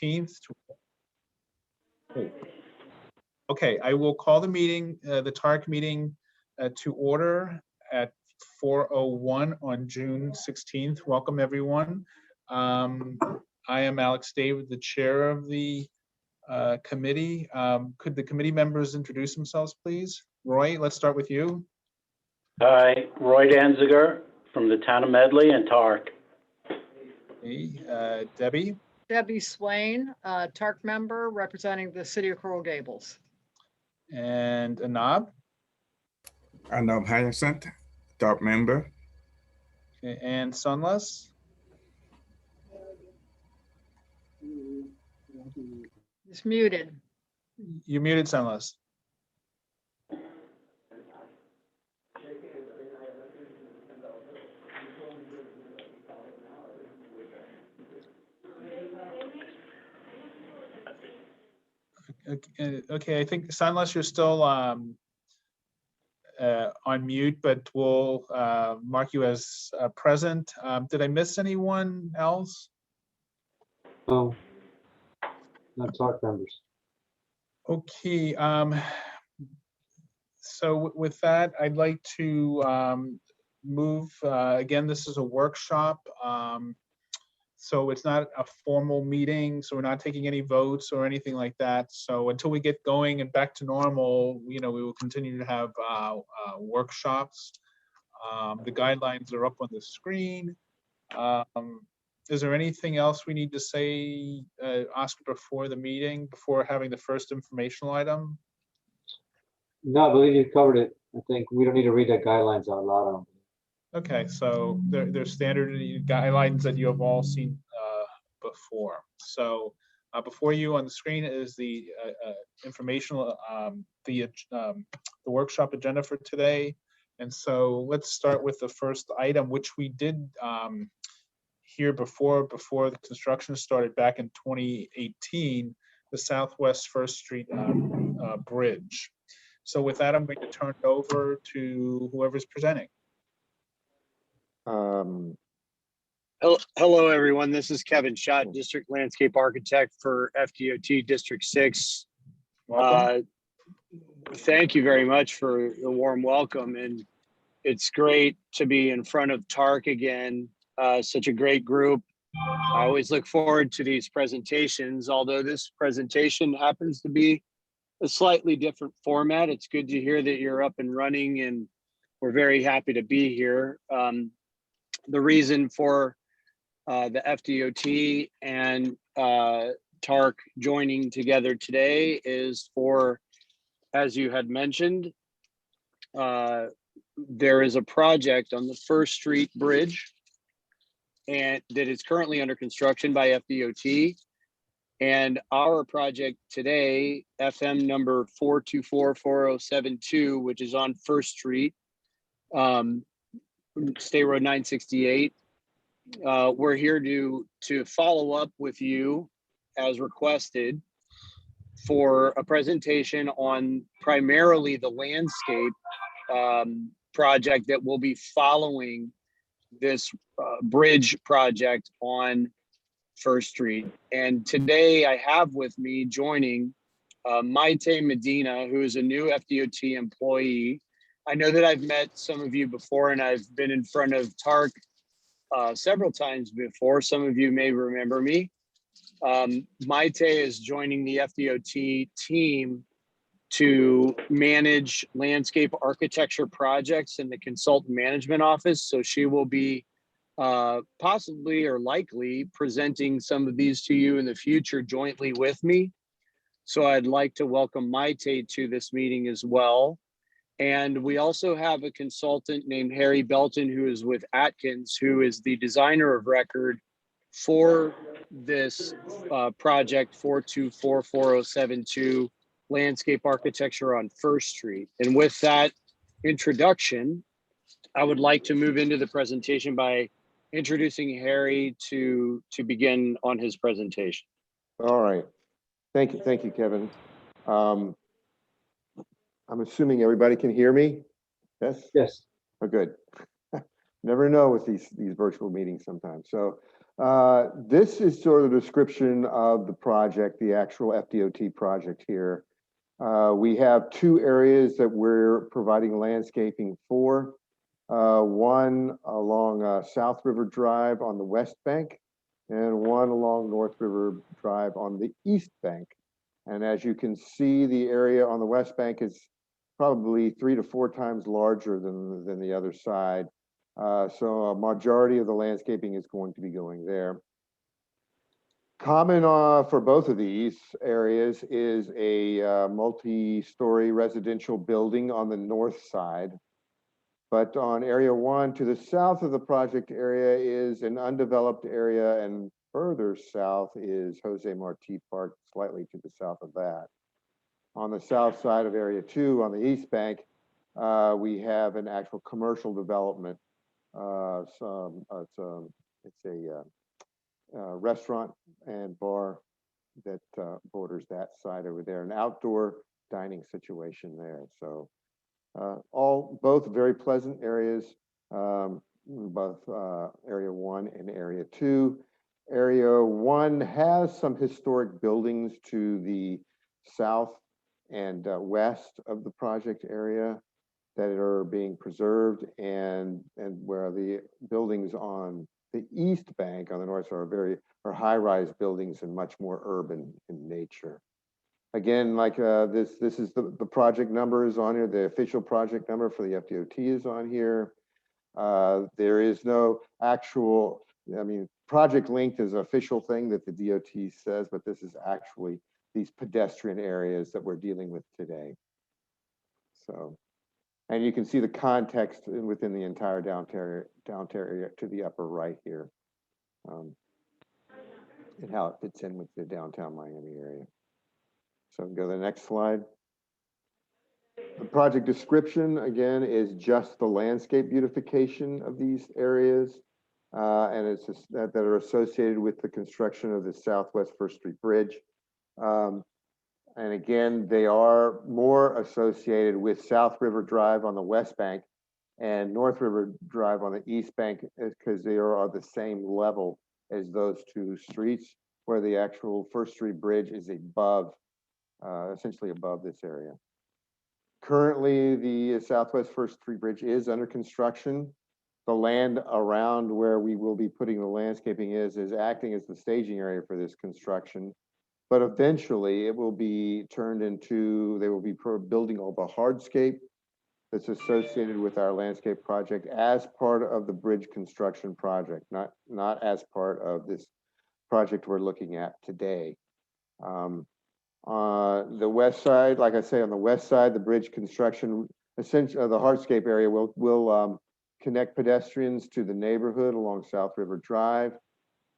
16th. Okay, I will call the meeting, the TARC meeting to order at 4:01 on June 16th. Welcome, everyone. I am Alex David, the chair of the committee. Could the committee members introduce themselves, please? Roy, let's start with you. Hi, Roy Danziger from the town of Medley and TARC. Okay, Debbie. Debbie Swain, TARC member representing the city of Coral Gables. And Anab. Anab Hyacinth, TARC member. Okay, and Sunless. It's muted. You muted, Sunless. Okay, I think Sunless, you're still on mute, but we'll mark you as present. Did I miss anyone else? No, not TARC members. Okay, so with that, I'd like to move, again, this is a workshop. So it's not a formal meeting, so we're not taking any votes or anything like that. So until we get going and back to normal, we will continue to have workshops. The guidelines are up on the screen. Is there anything else we need to say, Oscar, before the meeting, before having the first informational item? No, I believe you covered it. I think we don't need to read the guidelines out loud. Okay, so there's standard guidelines that you have all seen before. So before you on the screen is the informational, the workshop agenda for today. And so let's start with the first item, which we did hear before the construction started back in 2018, the Southwest First Street bridge. So with that, I'm going to turn it over to whoever's presenting. Hello, everyone. This is Kevin Schott, District Landscape Architect for FDOT District 6. Thank you very much for the warm welcome. And it's great to be in front of TARC again. Such a great group. I always look forward to these presentations, although this presentation happens to be a slightly different format. It's good to hear that you're up and running, and we're very happy to be here. The reason for the FDOT and TARC joining together today is for, as you had mentioned, there is a project on the First Street Bridge and that is currently under construction by FDOT. And our project today, FM number 4244072, which is on First Street, State Road 968. We're here to follow up with you as requested for a presentation on primarily the landscape project that will be following this bridge project on First Street. And today I have with me joining Maite Medina, who is a new FDOT employee. I know that I've met some of you before, and I've been in front of TARC several times before. Some of you may remember me. Maite is joining the FDOT team to manage landscape architecture projects in the consultant management office. So she will be possibly or likely presenting some of these to you in the future jointly with me. So I'd like to welcome Maite to this meeting as well. And we also have a consultant named Harry Belton, who is with Atkins, who is the designer of record for this project 4244072 landscape architecture on First Street. And with that introduction, I would like to move into the presentation by introducing Harry to begin on his presentation. All right. Thank you, Kevin. I'm assuming everybody can hear me. Yes. Yes. Oh, good. Never know with these virtual meetings sometimes. So This is sort of the description of the project, the actual FDOT project here. We have two areas that we're providing landscaping for. One along South River Drive on the west bank, and one along North River Drive on the east bank. And as you can see, the area on the west bank is probably 3 to 4 times larger than the other side. So a majority of the landscaping is going to be going there. Common for both of these areas is a multi-story residential building on the north side. But on area 1 to the south of the project area is an undeveloped area, and further south is Jose Marti Park, slightly to the south of that. On the south side of area 2 on the east bank, we have an actual commercial development. It's a restaurant and bar that borders that side over there, an outdoor dining situation there. So both very pleasant areas, both area 1 and area 2. Area 1 has some historic buildings to the south and west of the project area that are being preserved, and where the buildings on the east bank on the north side are high-rise buildings and much more urban in nature. Again, like this is the project number is on here. The official project number for the FDOT is on here. There is no actual, I mean, project length is an official thing that the DOT says, but this is actually these pedestrian areas that we're dealing with today. So, and you can see the context within the entire downtown area to the upper right here, and how it fits in with the downtown Miami area. So go to the next slide. The project description, again, is just the landscape beautification of these areas, and it's just that are associated with the construction of the Southwest First Street Bridge. And again, they are more associated with South River Drive on the west bank and North River Drive on the east bank, because they are on the same level as those two streets, where the actual First Street Bridge is above, essentially above this area. Currently, the Southwest First Street Bridge is under construction. The land around where we will be putting the landscaping is acting as the staging area for this construction. But eventually it will be turned into, they will be building all the hardscape that's associated with our landscape project as part of the bridge construction project, not as part of this project we're looking at today. On the west side, like I say, on the west side, the bridge construction, essentially the hardscape area will connect pedestrians to the neighborhood along South River Drive,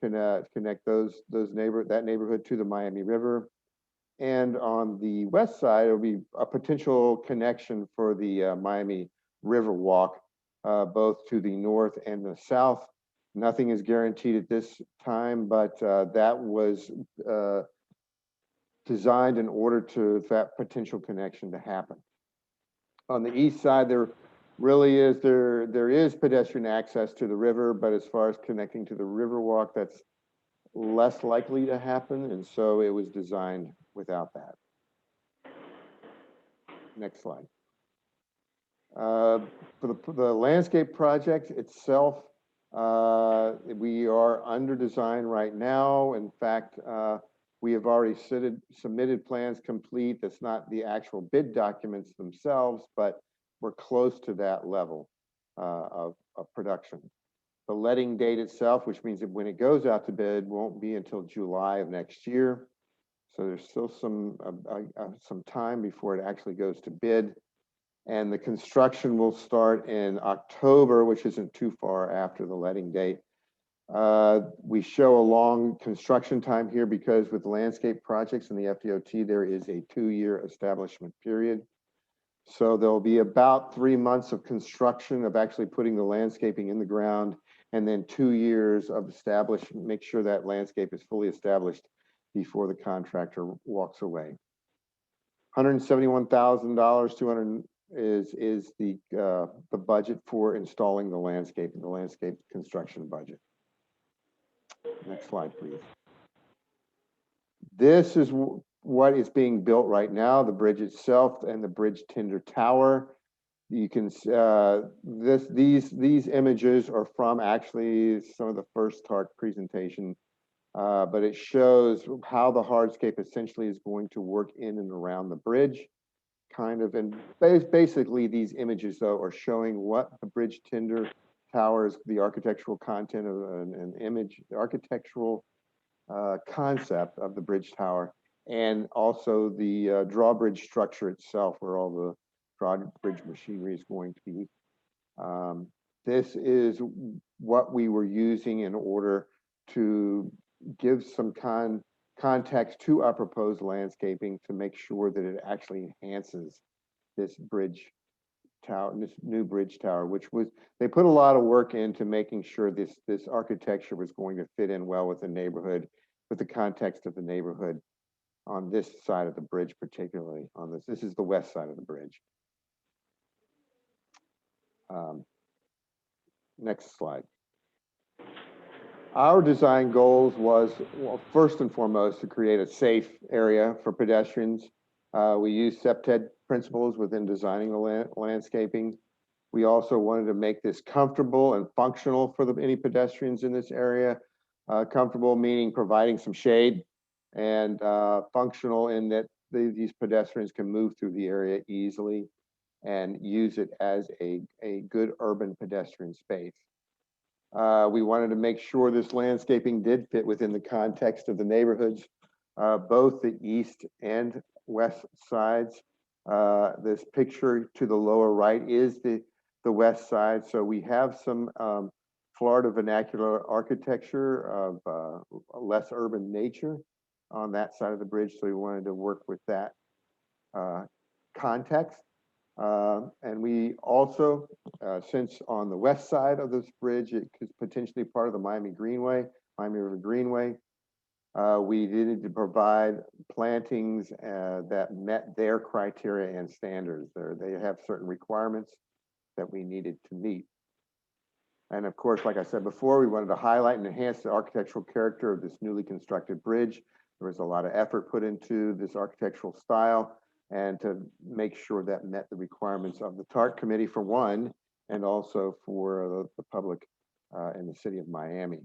connect that neighborhood to the Miami River. And on the west side, it'll be a potential connection for the Miami River Walk, both to the north and the south. Nothing is guaranteed at this time, but that was designed in order to that potential connection to happen. On the east side, there is pedestrian access to the river, but as far as connecting to the Riverwalk, that's less likely to happen, and so it was designed without that. Next slide. For the landscape project itself, we are under design right now. In fact, we have already submitted plans complete. That's not the actual bid documents themselves, but we're close to that level of production. The letting date itself, which means that when it goes out to bid, won't be until July of next year. So there's still some time before it actually goes to bid. And the construction will start in October, which isn't too far after the letting date. We show a long construction time here because with landscape projects in the FDOT, there is a 2-year establishment period. So there'll be about 3 months of construction of actually putting the landscaping in the ground, and then 2 years of establishment, make sure that landscape is fully established before the contractor walks away. $171,000, 200 is the budget for installing the landscape construction budget. Next slide, please. This is what is being built right now, the bridge itself and the bridge tender tower. You can, these images are from actually some of the first TARC presentation, but it shows how the hardscape essentially is going to work in and around the bridge. Kind of, and basically these images though are showing what the bridge tender towers, the architectural content of an image, the architectural concept of the bridge tower, and also the drawbridge structure itself, where all the drawbridge machinery is going to be. This is what we were using in order to give some context to our proposed landscaping to make sure that it actually enhances this bridge tower, this new bridge tower, which was, they put a lot of work into making sure this architecture was going to fit in well with the neighborhood, with the context of the neighborhood on this side of the bridge, particularly on this is the west side of the bridge. Next slide. Our design goals was, well, first and foremost, to create a safe area for pedestrians. We used SEPTED principles within designing the landscaping. We also wanted to make this comfortable and functional for any pedestrians in this area. Comfortable meaning providing some shade, and functional in that these pedestrians can move through the area easily and use it as a good urban pedestrian space. We wanted to make sure this landscaping did fit within the context of the neighborhoods, both the east and west sides. This picture to the lower right is the west side. So we have some Florida vernacular architecture of less urban nature on that side of the bridge. So we wanted to work with that context. And we also, since on the west side of this bridge, it is potentially part of the Miami River Greenway, we needed to provide plantings that met their criteria and standards. They have certain requirements that we needed to meet. And of course, like I said before, we wanted to highlight and enhance the architectural character of this newly constructed bridge. There was a lot of effort put into this architectural style, and to make sure that met the requirements of the TARC committee for one, and also for the public in the city of Miami.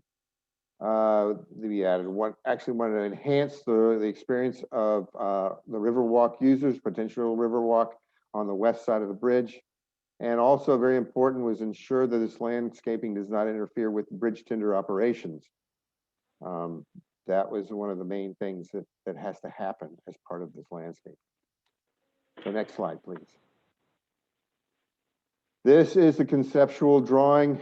We added actually wanted to enhance the experience of the Riverwalk users, potential Riverwalk on the west side of the bridge. And also very important was ensure that this landscaping does not interfere with bridge tender operations. That was one of the main things that has to happen as part of this landscape. So next slide, please. This is the conceptual drawing,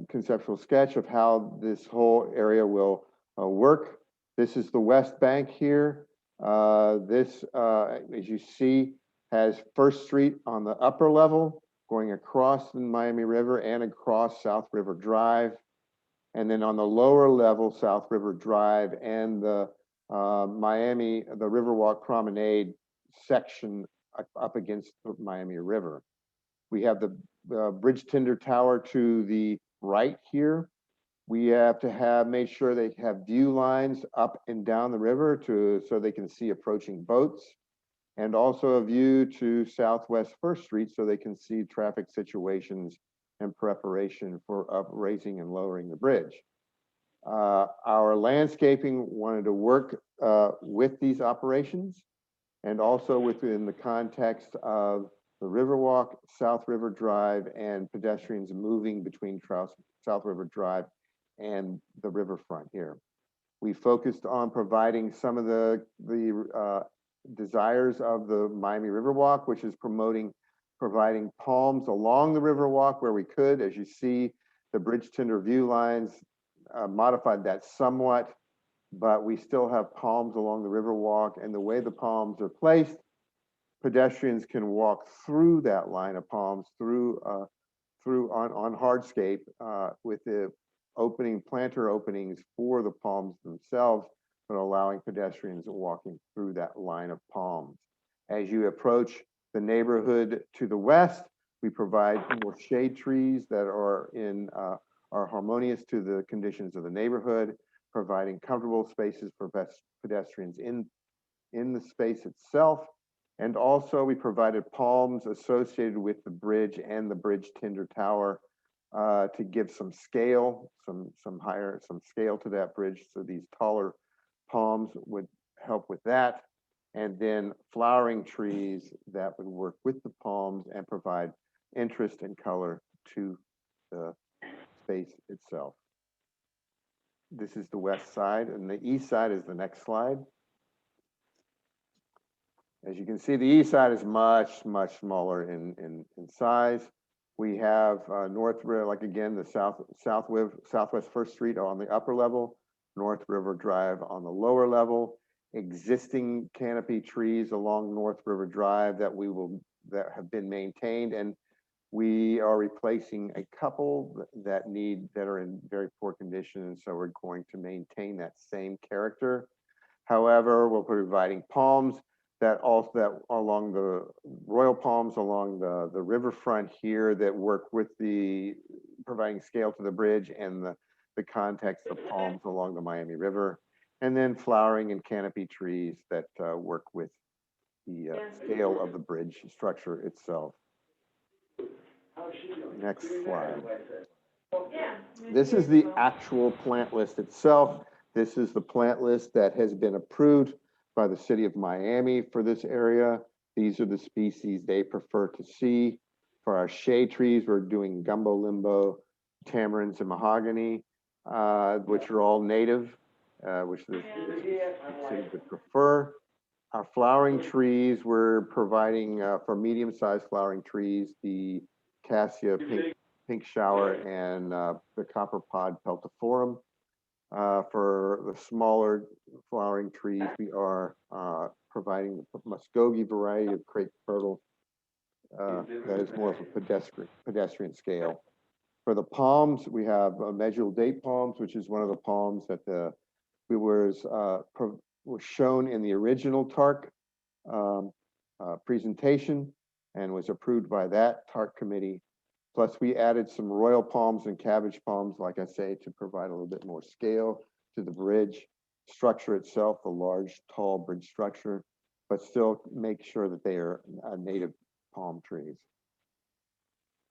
conceptual sketch of how this whole area will work. This is the west bank here. This, as you see, has First Street on the upper level, going across the Miami River and across South River Drive. And then on the lower level, South River Drive and the Riverwalk Promenade section up against the Miami River. We have the bridge tender tower to the right here. We have to have made sure they have view lines up and down the river so they can see approaching boats, and also a view to Southwest First Street so they can see traffic situations and preparation for raising and lowering the bridge. Our landscaping wanted to work with these operations, and also within the context of the Riverwalk, South River Drive, and pedestrians moving between South River Drive and the riverfront here. We focused on providing some of the desires of the Miami Riverwalk, which is providing palms along the Riverwalk where we could. As you see, the bridge tender view lines modified that somewhat, but we still have palms along the Riverwalk, and the way the palms are placed, pedestrians can walk through that line of palms through on hardscape with the planter openings for the palms themselves, but allowing pedestrians walking through that line of palms. As you approach the neighborhood to the west, we provide more shade trees that are harmonious to the conditions of the neighborhood, providing comfortable spaces for pedestrians in the space itself. And also we provided palms associated with the bridge and the bridge tinder tower to give some scale, some scale to that bridge. So these taller palms would help with that. And then flowering trees that would work with the palms and provide interest and color to the space itself. This is the west side, and the east side is the next slide. As you can see, the east side is much smaller in size. We have North River, like again, the Southwest First Street on the upper level, North River Drive on the lower level, existing canopy trees along North River Drive that have been maintained, and we are replacing a couple that are in very poor condition, and so we're going to maintain that same character. However, we're providing palms that along the royal palms along the riverfront here that work with providing scale to the bridge and the context of palms along the Miami River, and then flowering and canopy trees that work with the scale of the bridge structure itself. Next slide. This is the actual plant list itself. This is the plant list that has been approved by the city of Miami for this area. These are the species they prefer to see. For our shade trees, we're doing gumbo limbo, tamarinds, and mahogany, which are all native, which the city would prefer. Our flowering trees, we're providing for medium-sized flowering trees, the cassia pink shower and the copper pod peltiforum. For the smaller flowering trees, we are providing the Muskogee variety of crepe myrtle that is more of a pedestrian scale. For the palms, we have Miami-Dade palms, which is one of the palms that was shown in the original TARC presentation and was approved by that TARC committee. Plus, we added some royal palms and cabbage palms, like I say, to provide a little bit more scale to the bridge structure itself, the large, tall bridge structure, but still make sure that they are native palm trees.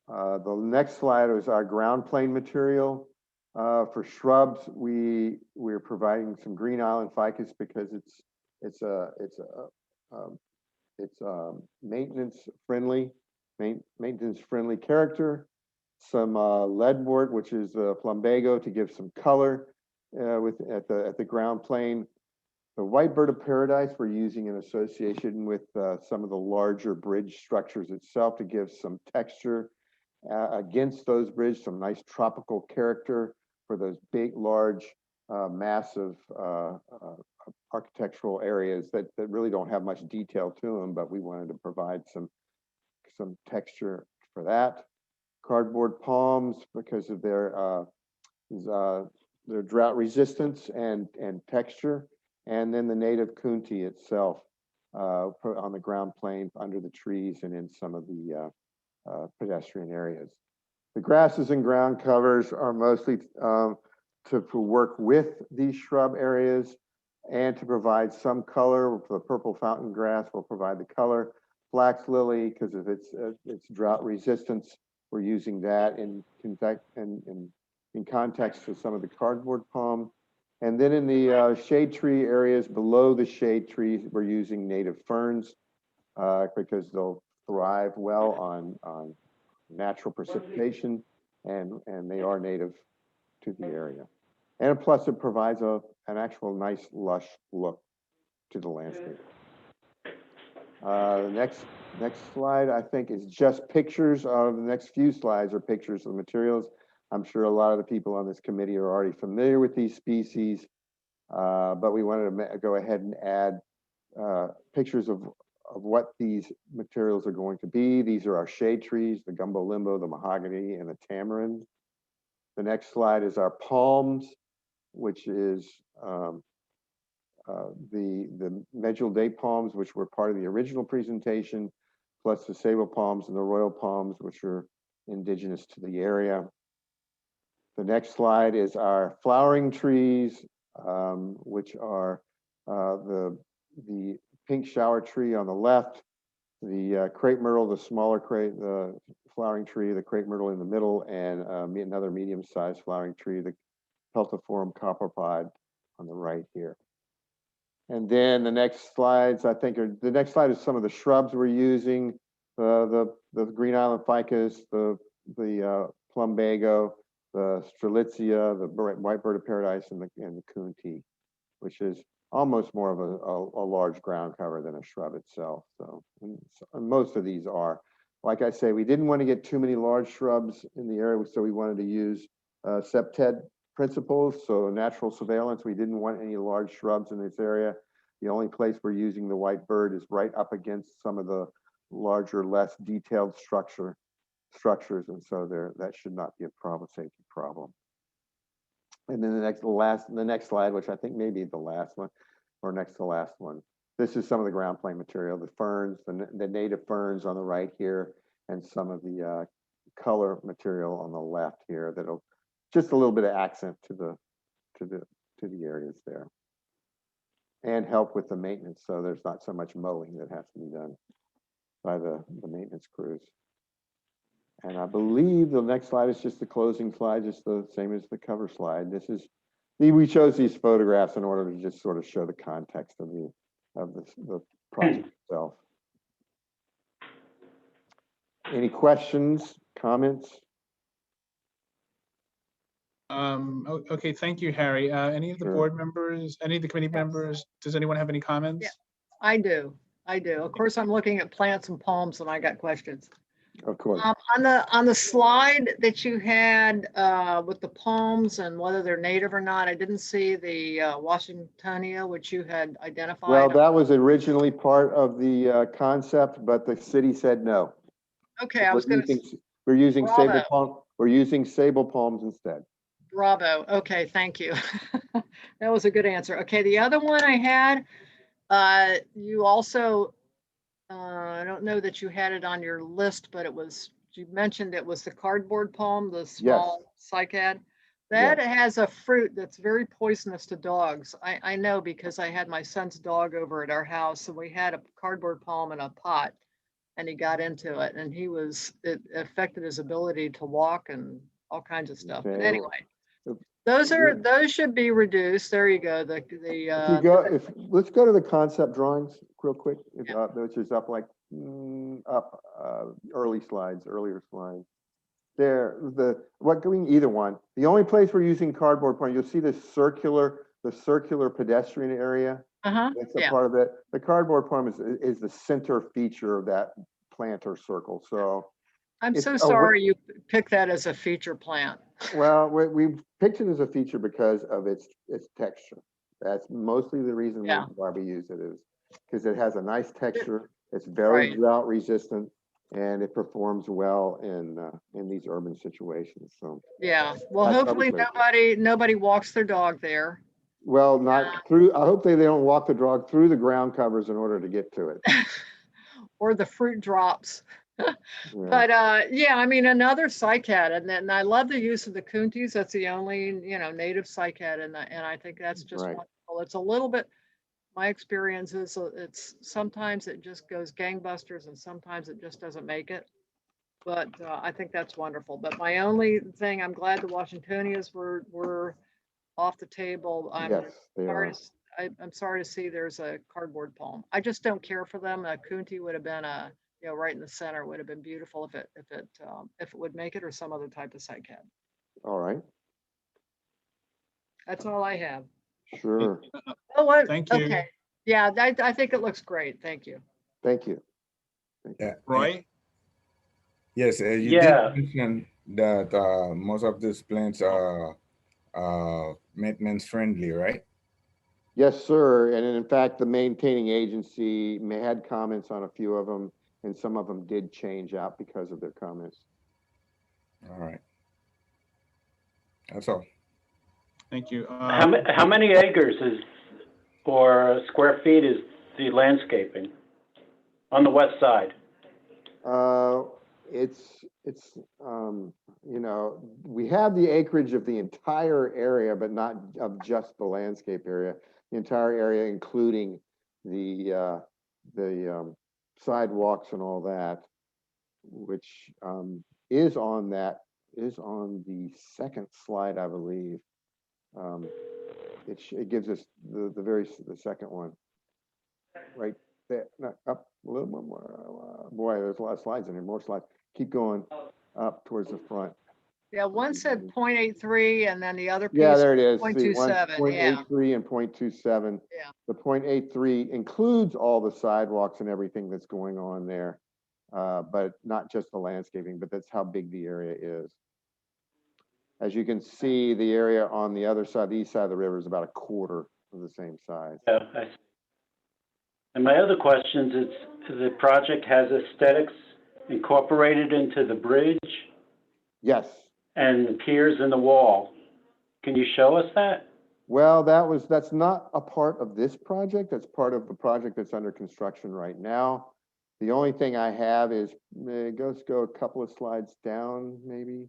The next slide is our ground plane material. For shrubs, we're providing some green island ficus because it's maintenance friendly character. Some leadwort, which is plumbago, to give some color at the ground plane. The white bird of paradise we're using in association with some of the larger bridge structures itself to give some texture against those bridges, some nice tropical character for those big, large, massive architectural areas that really don't have much detail to them, but we wanted to provide some texture for that. Cardboard palms, because of their drought resistance and texture, and then the native kunti itself on the ground plane under the trees and in some of the pedestrian areas. The grasses and ground covers are mostly to work with these shrub areas and to provide some color. The purple fountain grass will provide the color. Flax lily, because of its drought resistance, we're using that in context to some of the cardboard palm. And then in the shade tree areas below the shade trees, we're using native ferns because they'll thrive well on natural precipitation, and they are native to the area. And plus, it provides an actual nice, lush look to the landscape. The next slide, I think, is just pictures of the next few slides are pictures of the materials. I'm sure a lot of the people on this committee are already familiar with these species, but we wanted to go ahead and add pictures of what these materials are going to be. These are our shade trees, the gumbo limbo, the mahogany, and the tamarind. The next slide is our palms, which is the Miami-Dade palms, which were part of the original presentation, plus the sable palms and the royal palms, which are indigenous to the area. The next slide is our flowering trees, which are the pink shower tree on the left, the crepe myrtle, the smaller the flowering tree, the crepe myrtle in the middle, and another medium-sized flowering tree, the peltiform copperpod on the right here. And then the next slides, I think, the next slide is some of the shrubs we're using, the Green Island ficus, the plumbago, the strelitzia, the white bird of paradise, and the coontie, which is almost more of a large ground cover than a shrub itself. So, and most of these are. Like I say, we didn't want to get too many large shrubs in the area, so we wanted to use septet principles, so natural surveillance. We didn't want any large shrubs in this area. The only place we're using the white bird is right up against some of the larger, less detailed structures, and so that should not be a safety problem. And then the next slide, which I think may be the last one, or next to the last one. This is some of the ground plane material, the ferns, the native ferns on the right here, and some of the color material on the left here. That'll just a little bit of accent to the areas there, and help with the maintenance. So there's not so much mowing that has to be done by the maintenance crews. And I believe the next slide is just the closing slide, just the same as the cover slide. We chose these photographs in order to just sort of show the context of the project itself. Any questions, comments? Okay, thank you, Harry. Any of the board members, any of the committee members, does anyone have any comments? Yeah. I do. Of course, I'm looking at plants and palms and I got questions. Of course. On the slide that you had with the palms and whether they're native or not, I didn't see the Washingtonia, which you had identified. Well, that was originally part of the concept, but the city said no. Okay, I was going to. We're using Bravo. sable palm. We're using sable palms instead. Bravo. Okay, thank you. That was a good answer. Okay, the other one I had, you also. I don't know that you had it on your list, but you mentioned it was the cardboard palm, the small cycad. That has a fruit that's very poisonous to dogs. I know because I had my son's dog over at our house and we had a cardboard palm in a pot and he got into it and it affected his ability to walk and all kinds of stuff. But anyway, those should be reduced. There you go. Let's go to the concept drawings real quick, which is up earlier slides. There, either one. The only place we're using cardboard palm, you'll see the circular pedestrian area. That's a part of it. The cardboard palm is the center feature of that planter circle. So I'm so sorry you picked that as a feature plant. Well, we picked it as a feature because of its texture. That's mostly the reason why we use it, is because it has a nice texture. It's very drought resistant, and it performs well in these urban situations. So well, hopefully nobody walks their dog there. Well, not through. I hope they don't walk the dog through the ground covers in order to get to it. Or the fruit drops. But I mean, another cycad, and then I love the use of the coonties. That's the only native cycad, and I think that's just wonderful. It's a little bit. My experience is it's sometimes it just goes gangbusters, and sometimes it just doesn't make it. But I think that's wonderful. But my only thing, I'm glad the Washingtonias were off the table. I'm sorry to see there's a cardboard palm. I just don't care for them. A coontie would have been right in the center. Would have been beautiful if it would make it, or some other type of cycad. All right. That's all I have. Sure. Thank you. Okay. Yeah, I think it looks great. Thank you. Thank you. Yeah. Roy? Yes, you did mention that most of these plants are maintenance friendly, right? Yes, sir. And in fact, the maintaining agency had comments on a few of them, and some of them did change out because of their comments. All right. That's all. Thank you. How many acres or square feet is the landscaping on the west side? It's you know, we have the acreage of the entire area, but not of just the landscape area. The entire area, including the sidewalks and all that, which is on the second slide, I believe. It gives us the second one right there. No, up a little bit more. Boy, there's a lot of slides in here. More slides. Keep going up towards the front. Yeah, one said 0.83 and then the other piece. Yeah, there it is. 0.27, yeah. 0.83 and 0.27. Yeah. The 0.83 includes all the sidewalks and everything that's going on there, but not just the landscaping, but that's how big the area is. As you can see, the area on the other side, the east side of the river, is about a quarter of the same size. Yeah, I see. And my other questions is, the project has aesthetics incorporated into the bridge Yes. and the piers in the wall. Can you show us that? Well, that's not a part of this project. That's part of the project that's under construction right now. The only thing I have is, let's go a couple of slides down, maybe.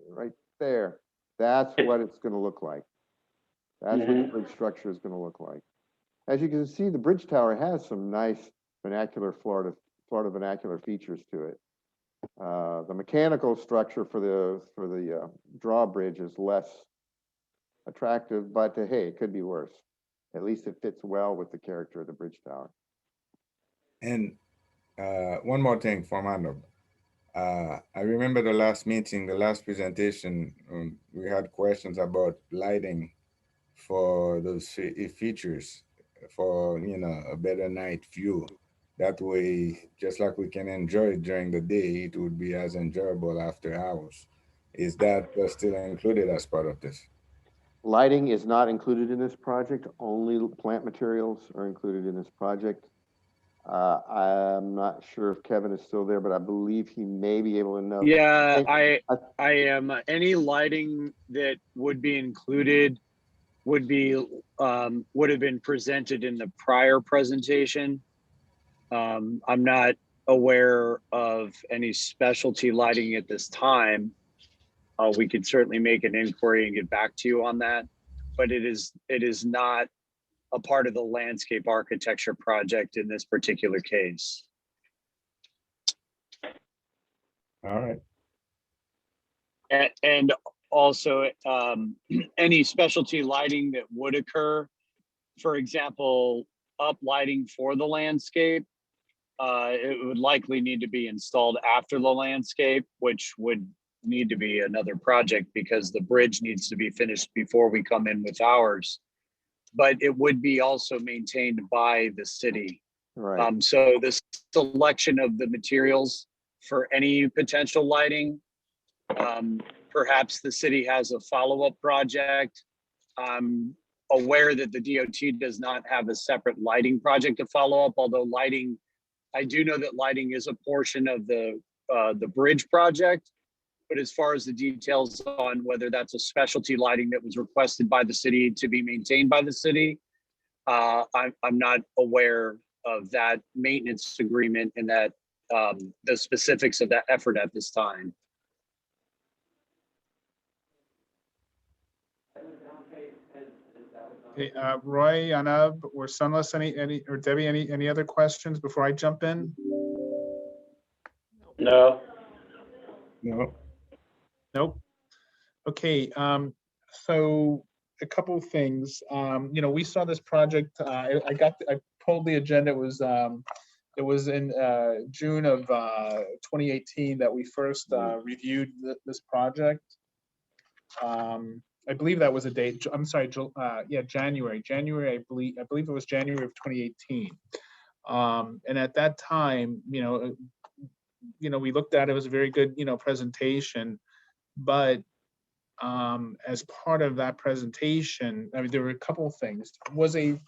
Right there. That's what it's going to look like. That's what the bridge structure is going to look like. As you can see, the bridge tower has some nice vernacular Florida vernacular features to it. The mechanical structure for the drawbridge is less attractive, but hey, it could be worse. At least it fits well with the character of the bridge tower. And one more thing, Fernando. I remember the last meeting, the last presentation, we had questions about lighting for those features for, you know, a better night view. That way, just like we can enjoy it during the day, it would be as enjoyable after hours. Is that still included as part of this? Lighting is not included in this project. Only plant materials are included in this project. I'm not sure if Kevin is still there, but I believe he may be able to know. Yeah, I am. Any lighting that would be included would have been presented in the prior presentation. I'm not aware of any specialty lighting at this time. We could certainly make an inquiry and get back to you on that, but it is not a part of the landscape architecture project in this particular case. All right. And also any specialty lighting that would occur, for example, up lighting for the landscape, it would likely need to be installed after the landscape, which would need to be another project because the bridge needs to be finished before we come in with ours. But it would be also maintained by the city. Right. So the selection of the materials for any potential lighting, perhaps the city has a follow-up project. I'm aware that the DOT does not have a separate lighting project to follow up, although lighting, I do know that lighting is a portion of the bridge project. But as far as the details on whether that's a specialty lighting that was requested by the city to be maintained by the city, I'm not aware of that maintenance agreement and that the specifics of that effort at this time. Okay, Roy, Anab, or Sunless, or Debbie, any other questions before I jump in? No. No. Nope. Okay, so a couple of things. You know, we saw this project. I pulled the agenda. It was in June of 2018 that we first reviewed this project. I believe that was a date. I'm sorry, yeah, January. I believe it was January of 2018. And at that time, you know, we looked at it. It was a very good, you know, presentation. But as part of that presentation, I mean, there were a couple of things. Was a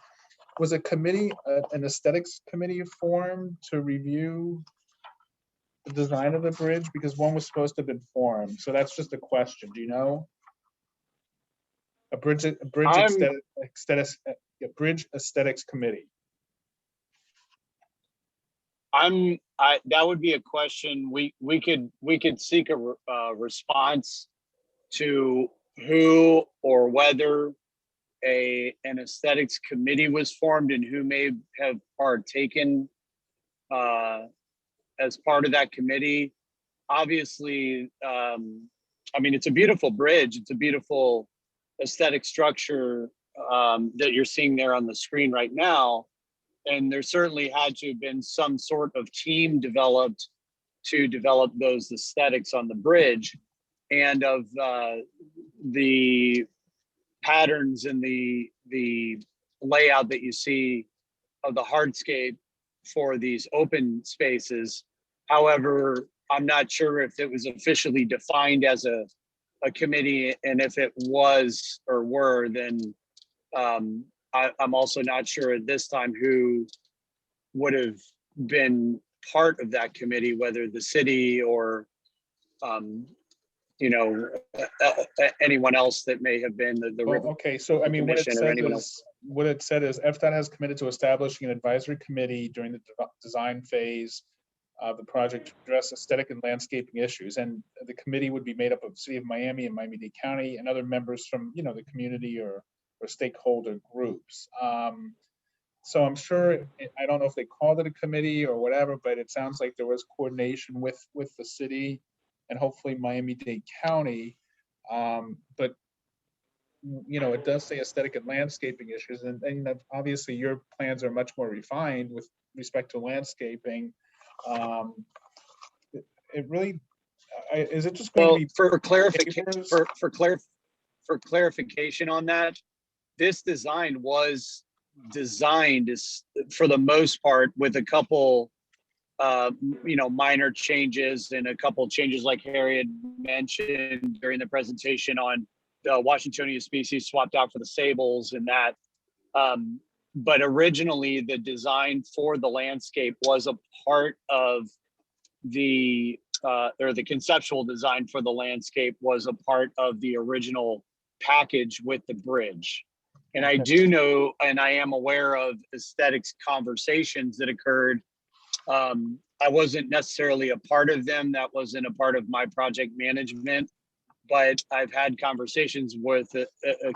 committee, an aesthetics committee formed to review the design of the bridge? Because one was supposed to have been formed. So that's just a question. Do you know? A bridge aesthetics committee. That would be a question we could seek a response to who or whether an aesthetics committee was formed and who may have partaken as part of that committee. Obviously, I mean, it's a beautiful bridge. It's a beautiful aesthetic structure that you're seeing there on the screen right now. And there certainly had to have been some sort of team developed to develop those aesthetics on the bridge, and of the patterns and the layout that you see of the hardscape for these open spaces. However, I'm not sure if it was officially defined as a committee, and if it was or were, then I'm also not sure at this time who would have been part of that committee, whether the city or you know, anyone else that may have been the Well, okay, so I mean, what it commission or said anyone is, FDOT has committed to establishing an advisory committee during the design phase of the project to address aesthetic and landscaping issues. And the committee would be made up of City of Miami and Miami-Dade County and other members from, you know, the community or stakeholder groups. So I'm sure, I don't know if they called it a committee or whatever, but it sounds like there was coordination with the city and hopefully Miami-Dade County. But you know, it does say aesthetic and landscaping issues, and obviously your plans are much more refined with respect to landscaping. It really, is it just going to be for clarification pavers? for clarification on that, this design was designed for the most part with a couple you know, minor changes and a couple changes like Harry had mentioned during the presentation on the Washingtonia species swapped out for the sables and that. But originally the design for the landscape was a part of the, or the conceptual design for the landscape was a part of the original package with the bridge. And I do know, and I am aware of aesthetics conversations that occurred. I wasn't necessarily a part of them. That wasn't a part of my project management, but I've had conversations with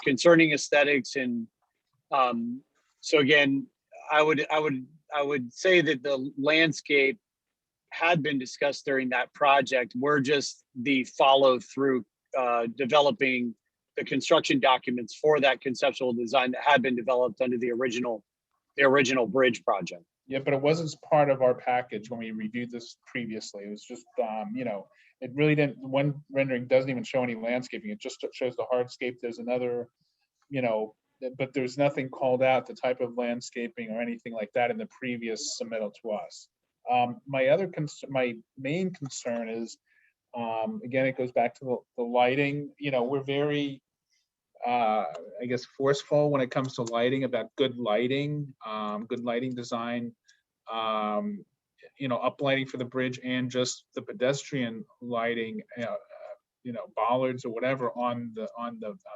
concerning aesthetics. And so again, I would say that the landscape had been discussed during that project. We're just the follow through, developing the construction documents for that conceptual design that had been developed under the original bridge project. Yeah, but it wasn't part of our package when we reviewed this previously. It was just, you know, it really didn't, one rendering doesn't even show any landscaping. It just shows the hardscape. There's another, you know, but there's nothing called out the type of landscaping or anything like that in the previous submittal to us. My main concern is, again, it goes back to the lighting. You know, we're very, I guess, forceful when it comes to lighting, about good lighting design, you know, uplighting for the bridge and just the pedestrian lighting, you know, bollards or whatever on the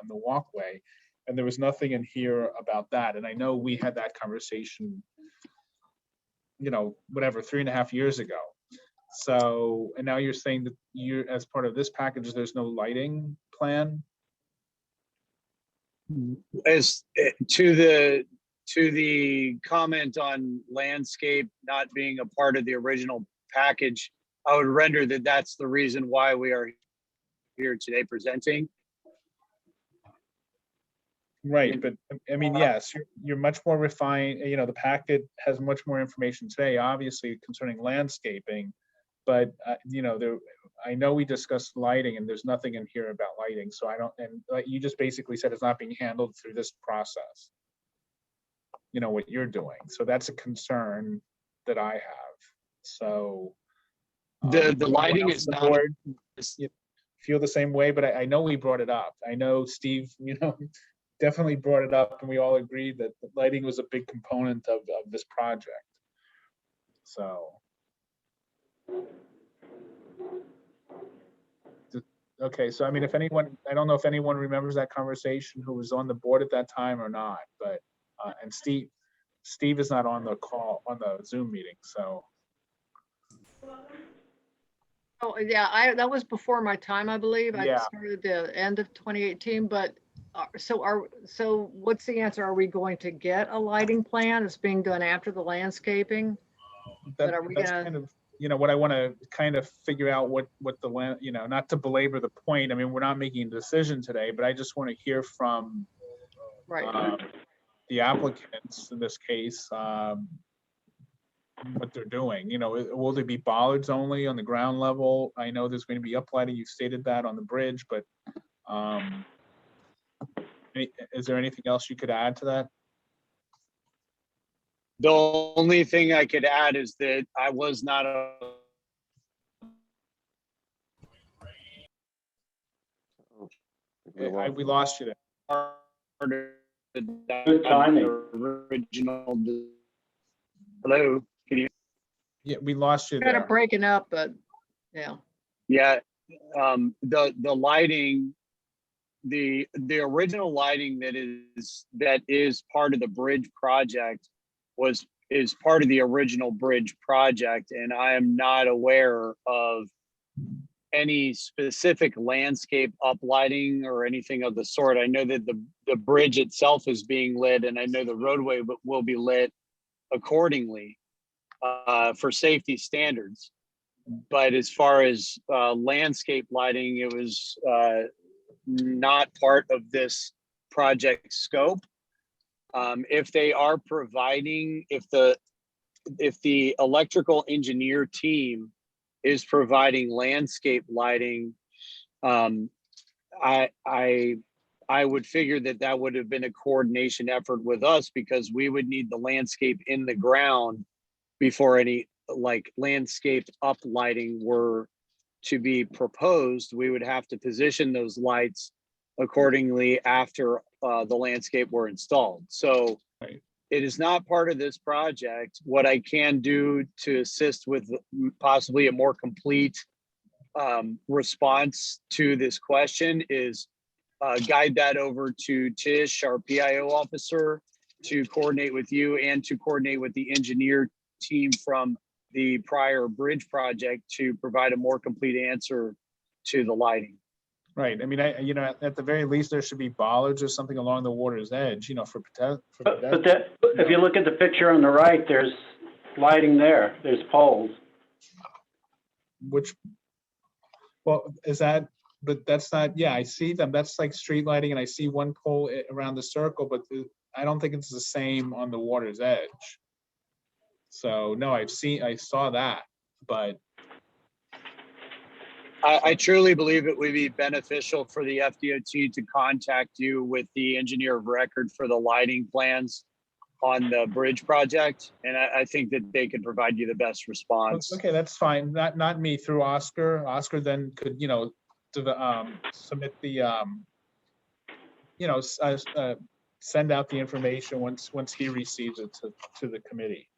walkway. And there was nothing in here about that. And I know we had that conversation, you know, whatever, 3.5 years ago. So, and now you're saying that you, as part of this package, there's no lighting plan? As to the comment on landscape not being a part of the original package, I would render that that's the reason why we are here today presenting. Right, but I mean, yes, you're much more refined. You know, the packet has much more information today, obviously, concerning landscaping. But you know, I know we discussed lighting, and there's nothing in here about lighting. So I don't. And like you just basically said, it's not being handled through this process. You know what you're doing. So that's a concern that I have. So The lighting is not. You feel the same way, but I know we brought it up. I know Steve, you know, definitely brought it up, and we all agreed that the lighting was a big component of this project. So. Okay, so I mean, if anyone, I don't know if anyone remembers that conversation who was on the board at that time or not, but and Steve is not on the call, on the Zoom meeting, so Oh, yeah, that was before my time, I believe. I Yeah. started the end of 2018, but so what's the answer? Are we going to get a lighting plan? It's being done after the landscaping? But are we That's gonna- kind of, what I want to kind of figure out what the land, not to belabor the point. I mean, we're not making a decision today, but I just want to hear from Right. the applicants in this case, what they're doing. Will there be bollards only on the ground level? I know there's going to be uplighting. You stated that on the bridge, but is there anything else you could add to that? The only thing I could add is that I was not We lost you there. part of Good timing. the original. Hello, can you? Yeah, we lost you Kind of there. breaking up, but yeah. Yeah, the lighting, the original lighting that is part of the bridge project is part of the original bridge project, and I am not aware of any specific landscape uplighting or anything of the sort. I know that the bridge itself is being lit, and I know the roadway will be lit accordingly for safety standards. But as far as landscape lighting, it was not part of this project scope. If they are providing, if the electrical engineer team is providing landscape lighting, I would figure that would have been a coordination effort with us, because we would need the landscape in the ground before any like landscape uplighting were to be proposed. We would have to position those lights accordingly after the landscape were installed. So it is not part of this project. What I can do to assist with possibly a more complete response to this question is guide that over to Tish, our PIO officer, to coordinate with you and to coordinate with the engineer team from the prior bridge project to provide a more complete answer to the lighting. Right. I mean, at the very least, there should be bollards or something along the water's edge, for But if you look at the picture on the right, there's lighting there. There's poles. Well, but that's not, yeah, I see them. That's like street lighting, and I see one pole around the circle, but I don't think it's the same on the water's edge. So no, I saw that, but. I truly believe it would be beneficial for the FDOT to contact you with the engineer of record for the lighting plans on the bridge project. And I think that they could provide you the best response. Okay, that's fine. Not me, through Oscar. Oscar then could, submit the, send out the information once he receives it to the committee.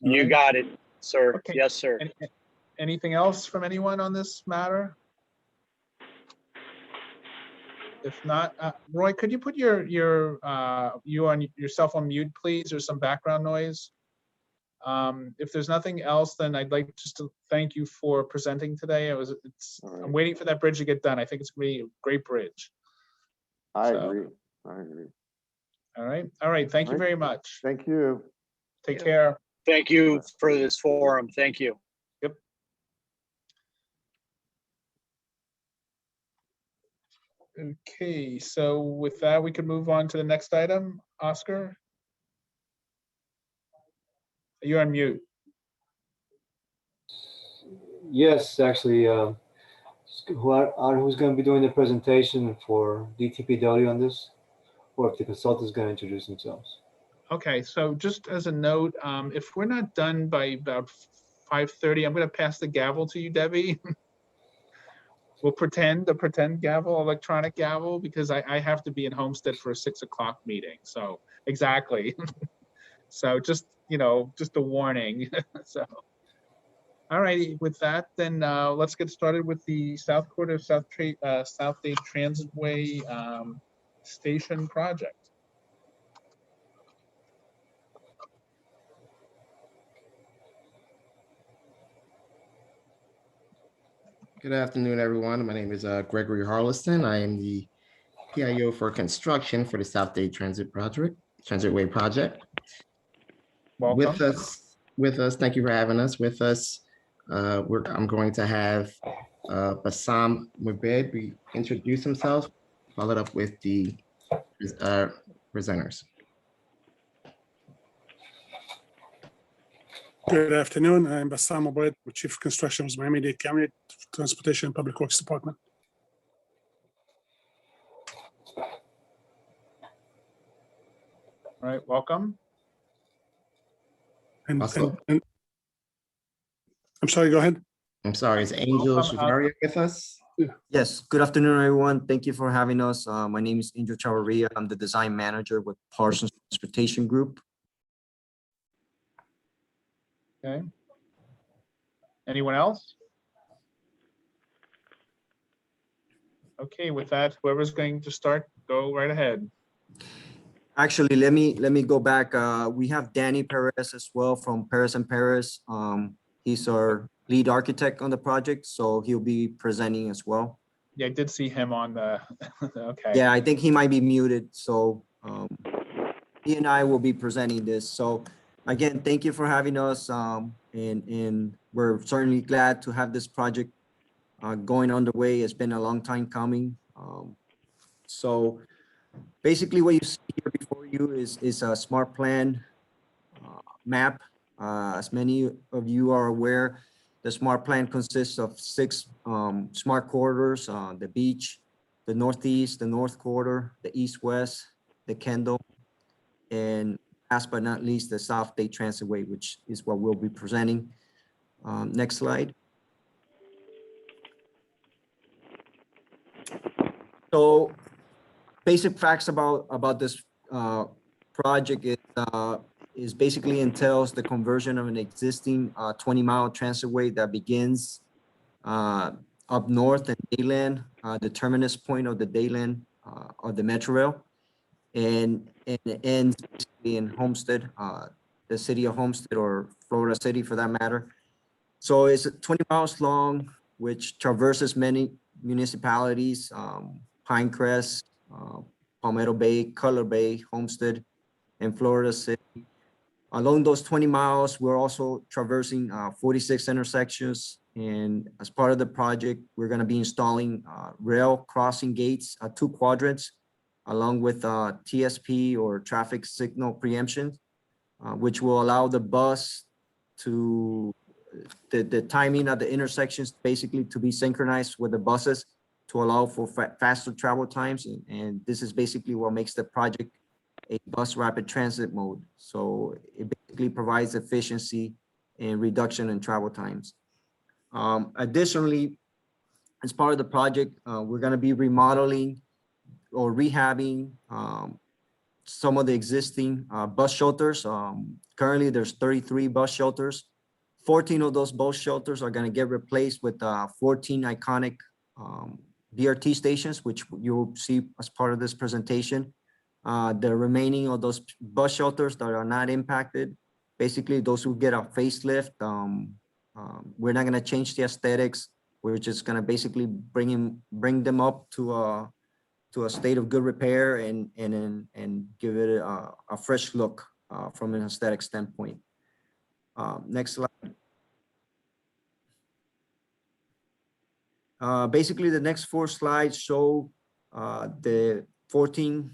You got it, sir. Okay. Yes, sir. Anything else from anyone on this matter? If not, Roy, could you put yourself on mute, please? There's some background noise. If there's nothing else, then I'd like just to thank you for presenting today. I'm waiting for that bridge to get done. I think it's gonna be a great bridge. I agree. I agree. All right. Thank you very much. Thank you. Take care. Thank you for this forum. Thank you. Yep. Okay, so with that, we can move on to the next item. Oscar? You're on mute. Yes, actually, who's going to be doing the presentation for DTPW on this? Or if the consultant's going to introduce themselves? Okay, so just as a note, if we're not done by about 5:30, I'm going to pass the gavel to you, Debbie. We'll pretend gavel, electronic gavel, because I have to be in Homestead for a 6 o'clock meeting. So exactly. So just a warning. So, all righty. With that, then let's get started with the South Quarter Southgate Transitway Station project. Good afternoon, everyone. My name is Gregory Harleston. I am the PIO for construction for the South Dade Transitway project. Welcome. With us, thank you for having us. With us, I'm going to have Bassam Mubed introduce himself, followed up with the presenters. Good afternoon. I'm Bassam Mubed, Chief of Construction with Miami-Dade County Transportation and Public Works Department. All right, welcome. And Also- I'm sorry, go ahead. I'm sorry, is Angel Welcome, Shavaria with us? Yes, good afternoon, everyone. Thank you for having us. My name is Angel Chavarria. I'm the design manager with Parsons Transportation Group. Okay. Anyone else? Okay, with that, whoever's going to start, go right ahead. Actually, let me go back. We have Danny Perez as well from Perez and Perez. He's our lead architect on the project, so he'll be presenting as well. Yeah, I did see him on the, okay. Yeah, I think he might be muted, so he and I will be presenting this. So again, thank you for having us, and we're certainly glad to have this project going underway. It's been a long time coming. So basically what you see here before you is a smart plan map. As many of you are aware, the smart plan consists of 6 smart corridors: the beach, the northeast, the north corridor, the east-west, the Kendall, and last but not least, the South Dade Transitway, which is what we'll be presenting. Next slide. So basic facts about this project is basically entails the conversion of an existing 20-mile transitway that begins up north in Dayland, the terminus point of the Dayland of the Metro Rail, and it ends basically in Homestead, the city of Homestead, or Florida City for that matter. So it's 20 miles long, which traverses many municipalities: Pinecrest, Palmetto Bay, Cutler Bay, Homestead, and Florida City. Along those 20 miles, we're also traversing 46 intersections. And as part of the project, we're going to be installing rail crossing gates at 2 quadrants, along with TSP, or traffic signal preemption, which will allow the bus to, the timing at the intersections basically to be synchronized with the buses to allow for faster travel times. And this is basically what makes the project a bus rapid transit mode. So it basically provides efficiency and reduction in travel times. Additionally, as part of the project, we're going to be remodeling or rehabbing some of the existing bus shelters. Currently, there's 33 bus shelters. 14 of those bus shelters are going to get replaced with 14 iconic BRT stations, which you'll see as part of this presentation. The remaining of those bus shelters that are not impacted, basically those who get a facelift, we're not going to change the aesthetics. We're just going to basically bring them up to a state of good repair and give it a fresh look from an aesthetic standpoint. Next slide. Basically, the next 4 slides show the 14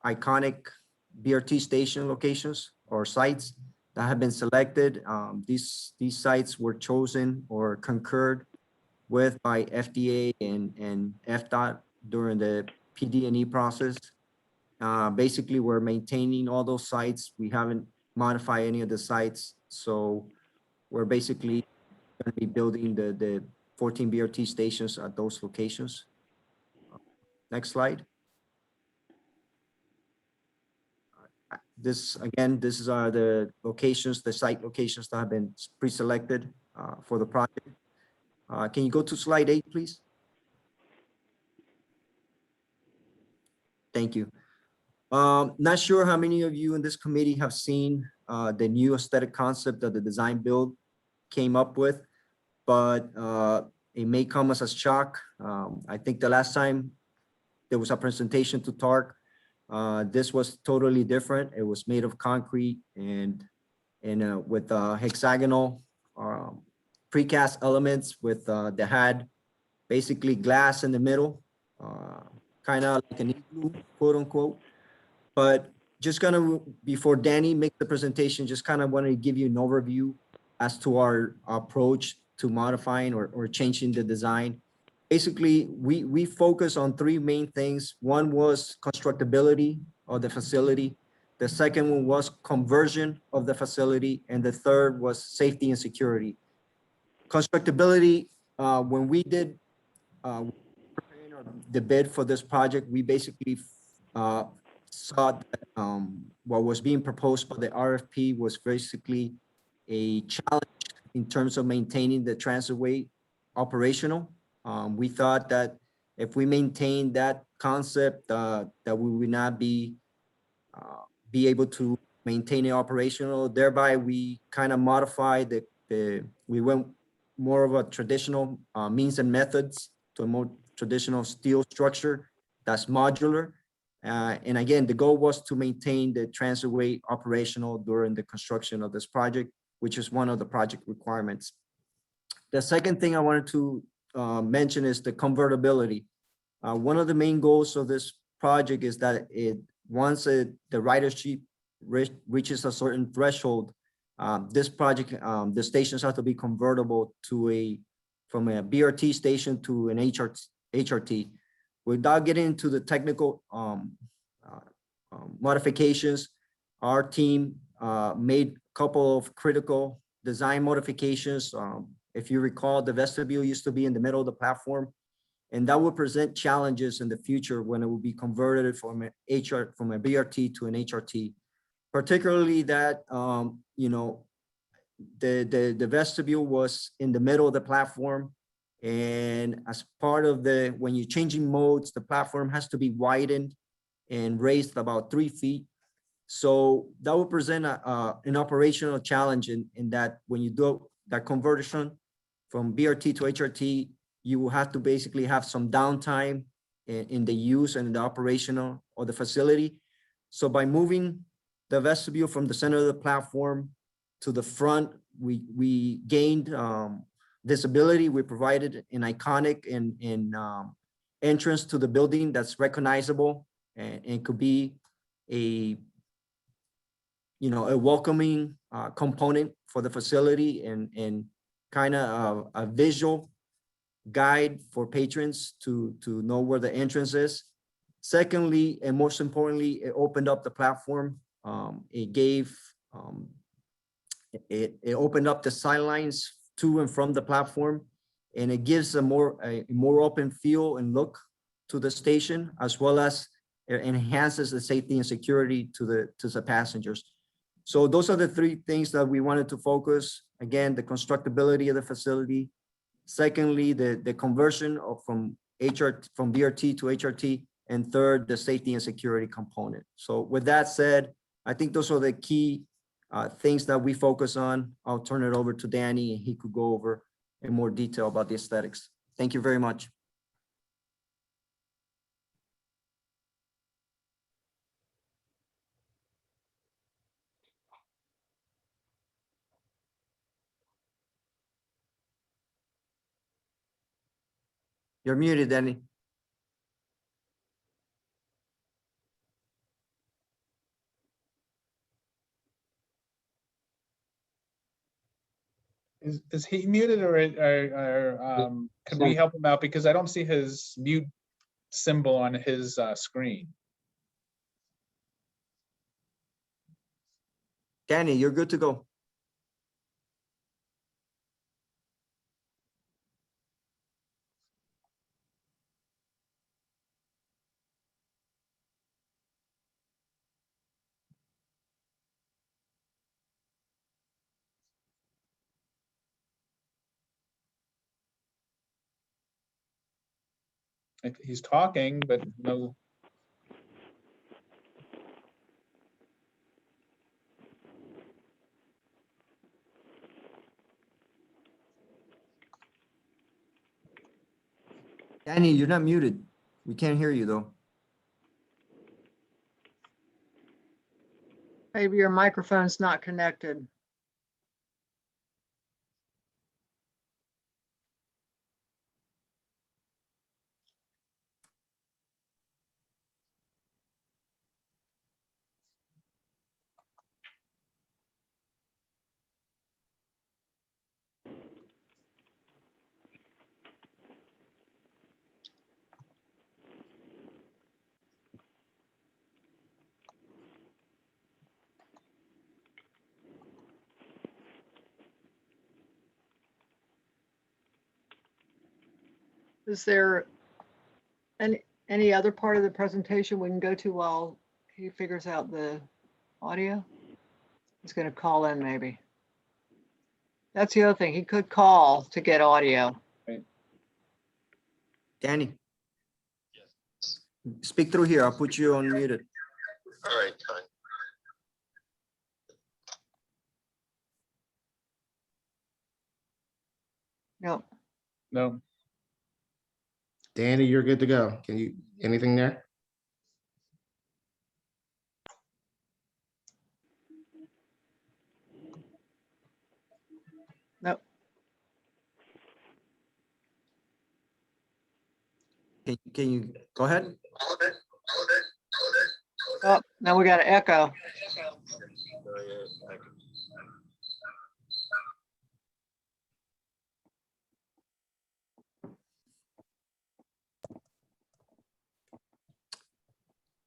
iconic BRT station locations or sites that have been selected. These sites were chosen or concurred with by FDA and FDOT during the PD&E process. Basically, we're maintaining all those sites. We haven't modified any of the sites. So we're basically going to be building the 14 BRT stations at those locations. Next slide. This is the locations, the site locations that have been pre-selected for the project. Can you go to slide 8, please? Thank you. Not sure how many of you in this committee have seen the new aesthetic concept that the design build came up with, but a it may come as a shock. I think the last time there was a presentation to TARC, this was totally different. It was made of concrete and with hexagonal precast elements with that had basically glass in the middle, kind of like an igloo, quote unquote. But just gonna, before Danny makes the presentation, just kind of want to give you an overview as to our approach to modifying or changing the design. Basically, we focus on three main things. One was constructability of the facility. The second one was conversion of the facility. And the third was safety and security. Constructability, when we did the bid for this project, we basically saw that what was being proposed by the RFP was basically a challenge in terms of maintaining the transitway operational. We thought that if we maintain that concept, that we would not be able to maintain it operational. Thereby, we kind of modified we went more of a traditional means and methods to a more traditional steel structure that's modular. And again, the goal was to maintain the transitway operational during the construction of this project, which is one of the project requirements. The second thing I wanted to mention is the convertibility. One of the main goals of this project is that once the ridership reaches a certain threshold, this project, the stations have to be convertible from a BRT station to an HRT. Without getting into the technical modifications, our team made a couple of critical design modifications. If you recall, the vestibule used to be in the middle of the platform, and that would present challenges in the future when it will be converted from a BRT to an HRT. Particularly that, the vestibule was in the middle of the platform, and as part of when you're changing modes, the platform has to be widened and raised about 3 feet. So that would present an operational challenge in that when you do that conversion from BRT to HRT, you will have to basically have some downtime in the use and the operational of the facility. So by moving the vestibule from the center of the platform to the front, we gained visibility. We provided an iconic entrance to the building that's recognizable and could be a welcoming component for the facility and kind of a visual guide for patrons to know where the entrance is. Secondly, and most importantly, it opened up the platform. It opened up the sidelines to and from the platform, and it gives a more open feel and look to the station, as well as it enhances the safety and security to the passengers. So those are the three things that we wanted to focus. Again, the constructability of the facility. Secondly, the conversion from BRT to HRT. And third, the safety and security component. So with that said, I think those are the key things that we focus on. I'll turn it over to Danny, and he could go over in more detail about the aesthetics. Thank you very much. You're muted, Danny. Is he muted or can we help him out? Because I don't see his mute symbol on his screen. Danny, you're good to go. He's talking, but no. Danny, you're not muted. We can't hear you though. Maybe your microphone's not connected. Is there any other part of the presentation we can go to while he figures out the audio? He's gonna call in maybe. That's the other thing. He could call to get audio. Danny. Speak through here. I'll put you on muted. All right, fine. No. No. Danny, you're good to go. Can you, anything there? Nope. Can you go ahead? Oh, now we got an echo.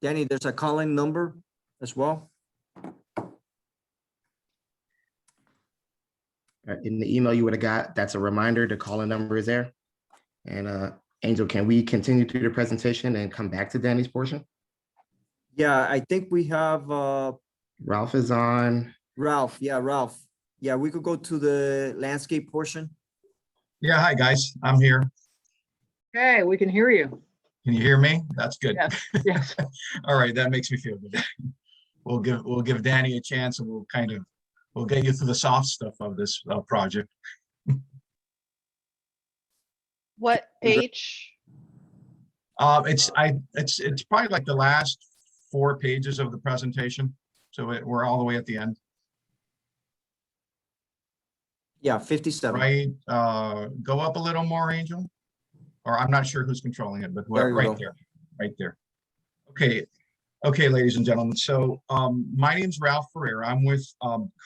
Danny, there's a calling number as well. In the email you would have got, that's a reminder, the call-in number is there. And Angel, can we continue through the presentation and come back to Danny's portion? Yeah, I think we have Ralph is on. Ralph. Yeah, Ralph. Yeah, we could go to the landscape portion. Yeah, hi guys, I'm here. Okay, we can hear you. Can you hear me? That's good. Yes, yes. All right, that makes me feel good. We'll give Danny a chance, and we'll get you through the soft stuff of this project. What H? It's probably like the last 4 pages of the presentation, so we're all the way at the end. Yeah, 57. Right, go up a little more, Angel. Or I'm not sure who's controlling it, but right there. Okay, ladies and gentlemen. So my name's Ralph Ferreira. I'm with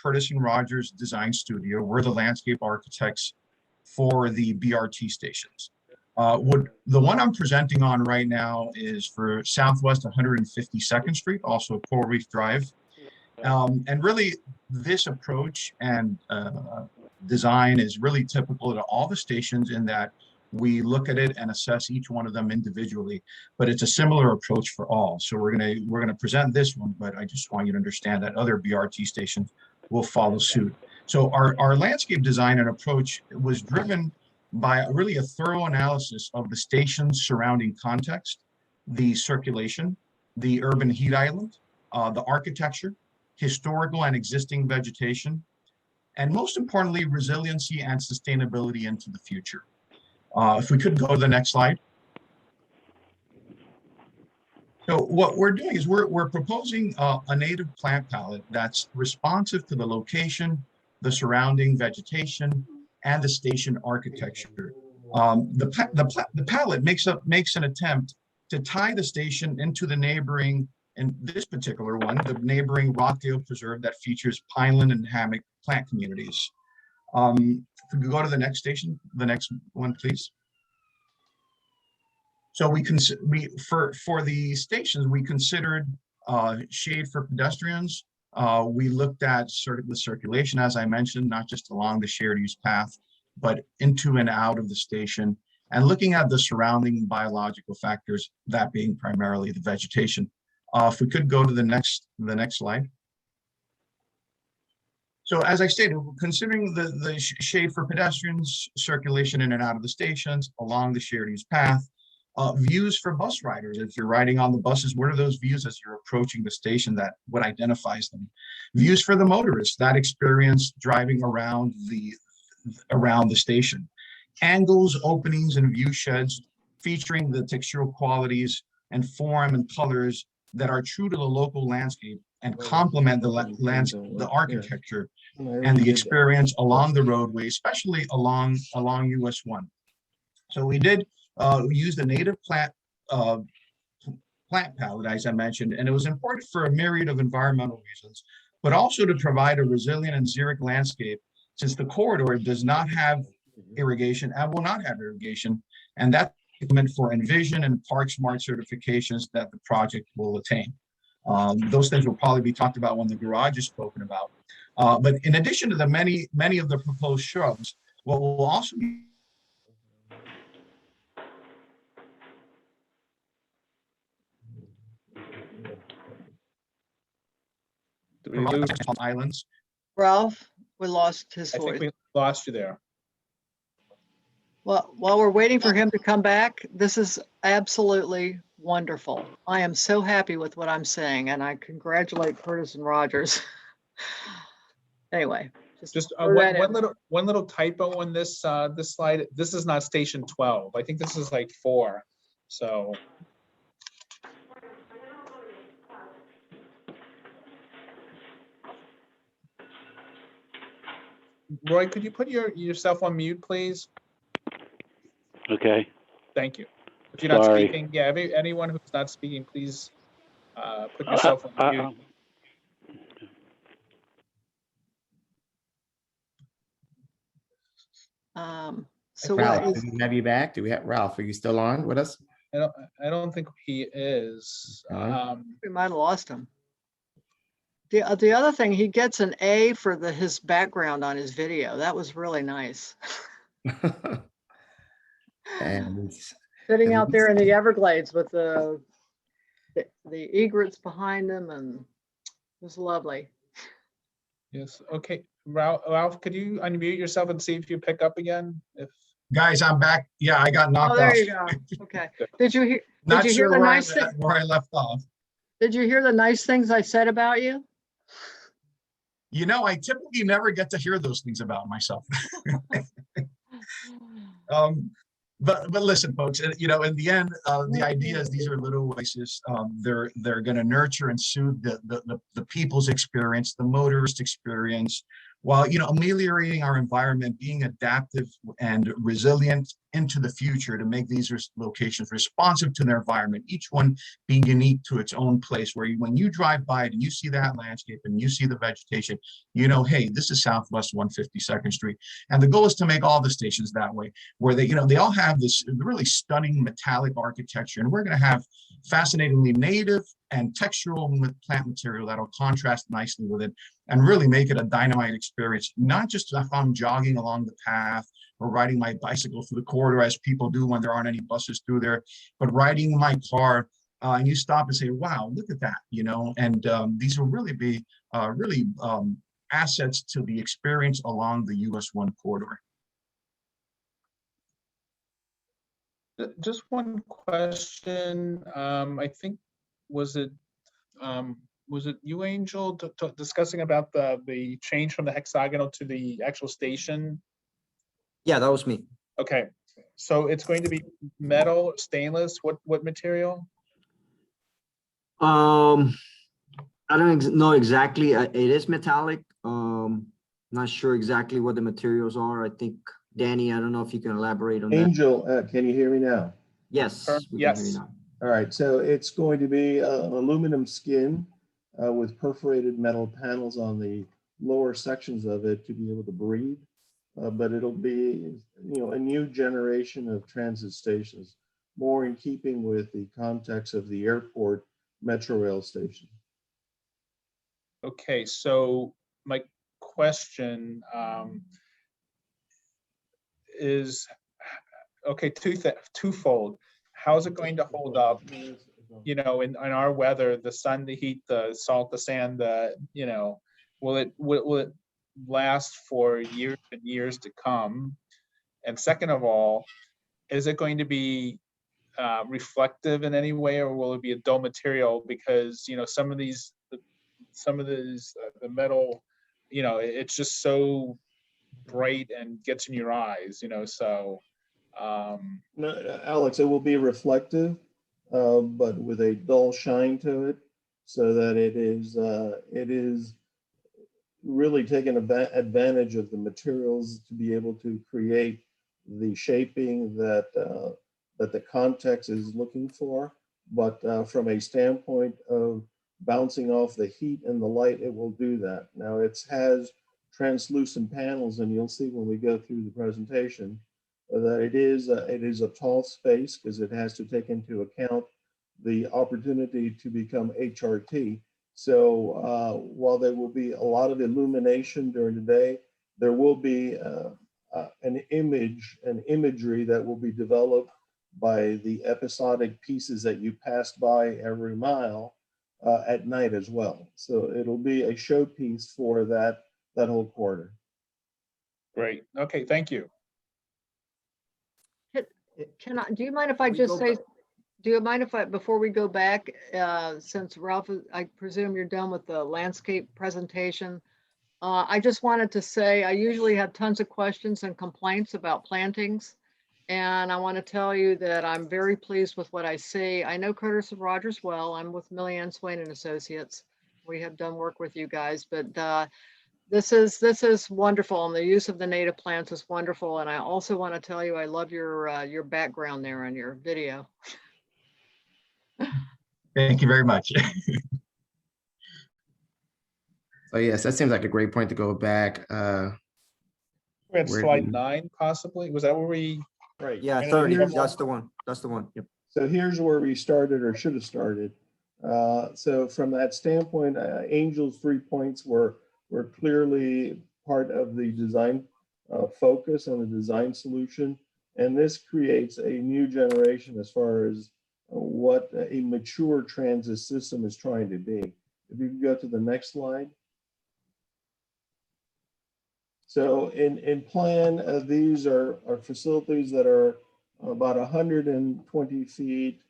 Curtis and Rogers Design Studio. We're the landscape architects for the BRT stations. The one I'm presenting on right now is for Southwest 152nd Street, also Coral Reef Drive. And really, this approach and design is really typical to all the stations in that we look at it and assess each one of them individually, but it's a similar approach for all. So we're gonna present this one, but I just want you to understand that other BRT stations will follow suit. So our landscape design and approach was driven by really a thorough analysis of the station's surrounding context, the circulation, the urban heat island, the architecture, historical and existing vegetation, and most importantly, resiliency and sustainability into the future. If we could go to the next slide. So what we're doing is we're proposing a native plant palette that's responsive to the location, the surrounding vegetation, and the station architecture. The palette makes an attempt to tie the station into the neighboring, in this particular one, the neighboring Rockdale Preserve that features pineland and hammock plant communities. If we could go to the next station, the next one, please. So for the stations, we considered shade for pedestrians. We looked at the circulation, as I mentioned, not just along the shared use path, but into and out of the station, and looking at the surrounding biological factors, that being primarily the vegetation. If we could go to the next slide. So as I stated, considering the shade for pedestrians, circulation in and out of the stations, along the shared use path, views for bus riders. If you're riding on the buses, what are those views as you're approaching the station, that what identifies them? Views for the motorists, that experience driving around the station. Angles, openings, and view sheds featuring the textural qualities and form and colors that are true to the local landscape and complement the architecture and the experience along the roadway, especially along US 1. So we did use the native plant palette, as I mentioned, and it was important for a myriad of environmental reasons, but also to provide a resilient and xeric landscape, since the corridor does not have irrigation and will not have irrigation, and that's meant for Envision and Park Smart certifications that the project will attain. Those things will probably be talked about when the garage is spoken about. But in addition to the many of the proposed shrubs, what will also be islands. Ralph, we lost his I think voice. we lost you there. Well, while we're waiting for him to come back, this is absolutely wonderful. I am so happy with what I'm saying, and I congratulate Curtis and Rogers. Anyway, Just throw that in. one little typo on this this slide. This is not station 12. I think this is like 4. So Roy, could you put yourself on mute, please? Okay. Thank you. If you're not Sorry. speaking, yeah, anyone who's not speaking, please put yourself on mute. So Ralph, what do is, we have you back? Do we have Ralph? Are you still on with us? I don't think he is. we might have lost him. The other thing, he gets an A for his background on his video. That was really nice. And Sitting out there in the Everglades with the egrets behind him, and it was lovely. Yes. Okay. Ralph, could you unmute yourself and see if you pick up again? If Guys, I'm back. Yeah, I got knocked Oh, there off. you go. Okay. Did you hear? Not Did you sure hear the where, nice thing? where I left off. Did you hear the nice things I said about you? You know, I typically never get to hear those things about myself. But listen, folks, you know, in the end, the idea is these are little voices. They're going to nurture and soothe the people's experience, the motorist experience, while, you know, ameliorating our environment, being adaptive and resilient into the future to make these locations responsive to their environment, each one being unique to its own place, where when you drive by it and you see that landscape and you see the vegetation, you know, hey, this is Southwest 152nd Street. And the goal is to make all the stations that way, where they, you know, they all have this really stunning metallic architecture, and we're going to have fascinatingly native and textural plant material that'll contrast nicely with it and really make it a dynamite experience, not just if I'm jogging along the path or riding my bicycle through the corridor as people do when there aren't any buses through there, but riding in my car and you stop and say, wow, look at that, you know, and these will really be assets to the experience along the US 1 corridor. Just one question. I think was it you, Angel, discussing about the change from the hexagonal to the actual station? Yeah, that was me. Okay, so it's going to be metal, stainless. What material? I don't know exactly. It is metallic. Not sure exactly what the materials are. I think Danny, I don't know if you can elaborate on that. Angel, can you hear me now? Yes, we can hear you Yes. now. All right, so it's going to be aluminum skin with perforated metal panels on the lower sections of it to be able to breathe. But it'll be, you know, a new generation of transit stations, more in keeping with the context of the airport metro rail station. Okay, so my question is, okay, twofold. How's it going to hold up, you know, in our weather, the sun, the heat, the salt, the sand, you know, will it last for years and years to come? And second of all, is it going to be reflective in any way, or will it be a dull material? Because, you know, some of these the metal, you know, it's just so bright and gets in your eyes, you know, so No, Alex, it will be reflective, but with a dull shine to it, so that it is really taking advantage of the materials to be able to create the shaping that that the context is looking for. But from a standpoint of bouncing off the heat and the light, it will do that. Now it has translucent panels, and you'll see when we go through the presentation that it is a tall space because it has to take into account the opportunity to become HRT. So while there will be a lot of illumination during the day, there will be an imagery that will be developed by the episodic pieces that you pass by every mile at night as well. So it'll be a showpiece for that whole quarter. Great. Okay, thank you. Do you mind if I just say, do you mind if I, before we go back, since Ralph, I presume you're done with the landscape presentation. I just wanted to say, I usually have tons of questions and complaints about plantings. And I want to tell you that I'm very pleased with what I see. I know Curtis and Rogers well. I'm with Millyanne Swain and Associates. We have done work with you guys, but this is wonderful, and the use of the native plants is wonderful. And I also want to tell you, I love your background there on your video. Thank you very much. So yes, that seems like a great point to go back. We're at slide 9, possibly. Was that where we? Right. Yeah, 30. That's the one. That's the one. Yep. So here's where we started, or should have started. So from that standpoint, Angel's 3 points were clearly part of the design focus and the design solution. And this creates a new generation as far as what a mature transit system is trying to be. If you can go to the next slide. So in plan, these are facilities that are about 120 feet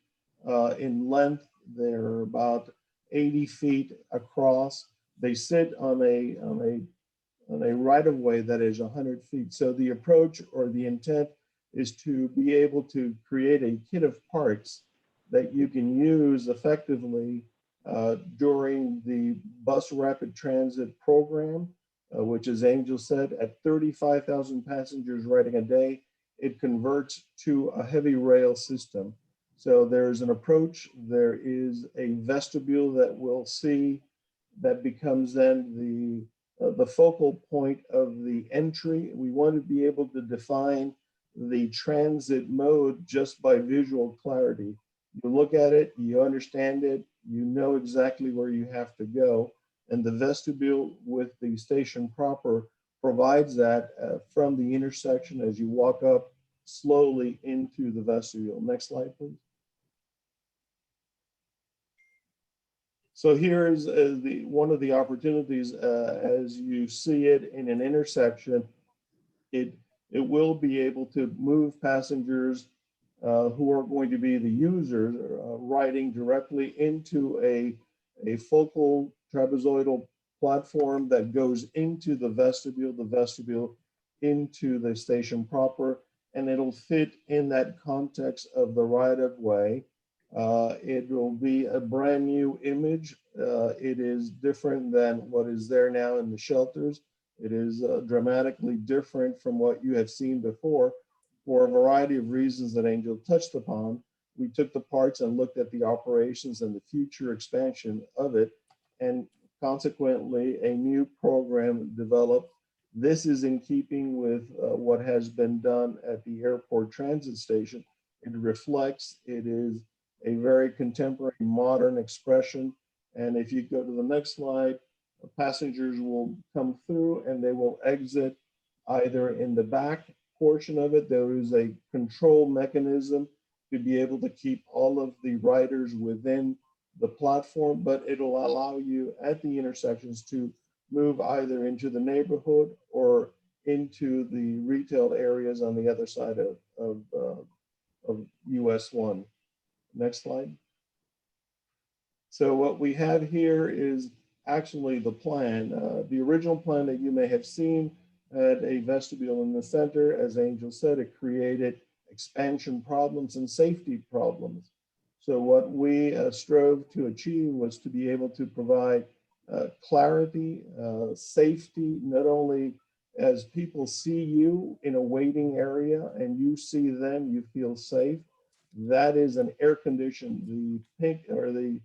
in length. They're about 80 feet across. They sit on a right of way that is 100 feet. So the approach or the intent is to be able to create a kit of parts that you can use effectively during the bus rapid transit program, which, as Angel said, at 35,000 passengers riding a day, it converts to a heavy rail system. So there's an approach, there is a vestibule that we'll see that becomes then the focal point of the entry. We want to be able to define the transit mode just by visual clarity. You look at it, you understand it, you know exactly where you have to go. And the vestibule with the station proper provides that from the intersection as you walk up slowly into the vestibule. Next slide, please. So here's one of the opportunities as you see it in an intersection. It will be able to move passengers who are going to be the users riding directly into a focal trapezoidal platform that goes into the vestibule into the station proper, and it'll fit in that context of the right of way. It will be a brand new image. It is different than what is there now in the shelters. It is dramatically different from what you have seen before for a variety of reasons that Angel touched upon. We took the parts and looked at the operations and the future expansion of it, and consequently a new program developed. This is in keeping with what has been done at the airport transit station. It reflects, it is a very contemporary modern expression. And if you go to the next slide, passengers will come through and they will exit either in the back portion of it. There is a control mechanism to be able to keep all of the riders within the platform, but it'll allow you at the intersections to move either into the neighborhood or into the retail areas on the other side of US 1. Next slide. So what we have here is actually the plan. The original plan that you may have seen had a vestibule in the center. As Angel said, it created a expansion problems and safety problems. So what we strove to achieve was to be able to provide clarity, safety, not only as people see you in a waiting area and you see them, you feel safe. That is an air conditioned. The pink or the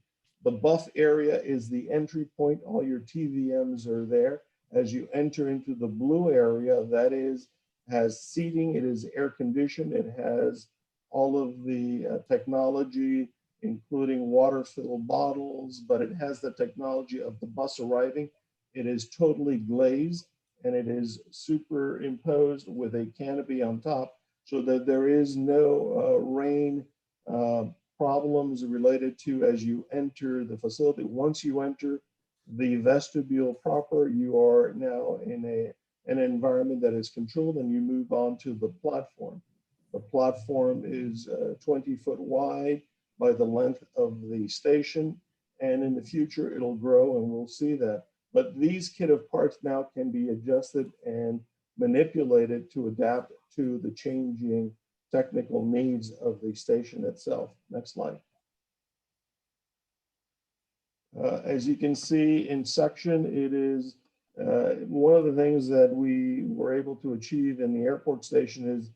buff area is the entry point. All your TVMs are there. As you enter into the blue area, that has seating. It is air conditioned. It has all of the technology, including water-filled bottles, but it has the technology of the bus arriving. It is totally glazed and it is superimposed with a canopy on top so that there is no rain problems related to as you enter the facility. Once you enter the vestibule proper, you are now in an environment that is controlled and you move on to the platform. The platform is 20 foot wide by the length of the station. And in the future, it'll grow and we'll see that. But these kit of parts now can be adjusted and manipulated to adapt to the changing technical needs of the station itself. Next slide. As you can see in section, it is one of the things that we were able to achieve in the airport station is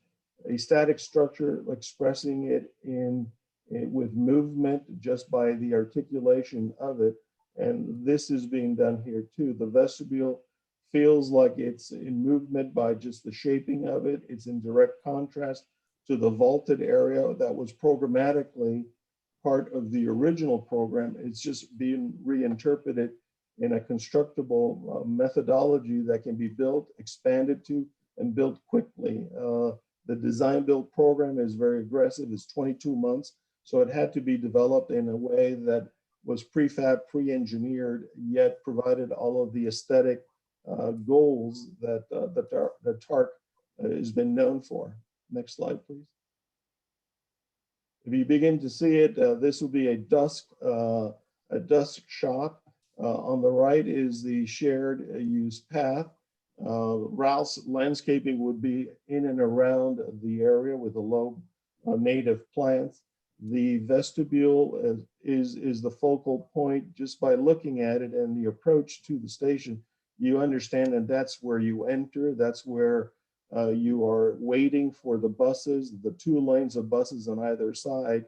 a static structure expressing it with movement just by the articulation of it. And this is being done here too. The vestibule feels like it's in movement by just the shaping of it. It's in direct contrast to the vaulted area that was programmatically part of the original program. It's just being reinterpreted in a constructible methodology that can be built, expanded to, and built quickly. The design build program is very aggressive. It's 22 months. So it had to be developed in a way that was prefab, pre-engineered, yet provided all of the aesthetic goals that the TARC has been known for. Next slide, please. If you begin to see it, this will be a dusk shot. On the right is the shared use path. Ralph's landscaping would be in and around the area with a low native plants. The vestibule is the focal point. Just by looking at it and the approach to the station, you understand that that's where you enter. That's where you are waiting for the buses, the 2 lanes of buses on either side.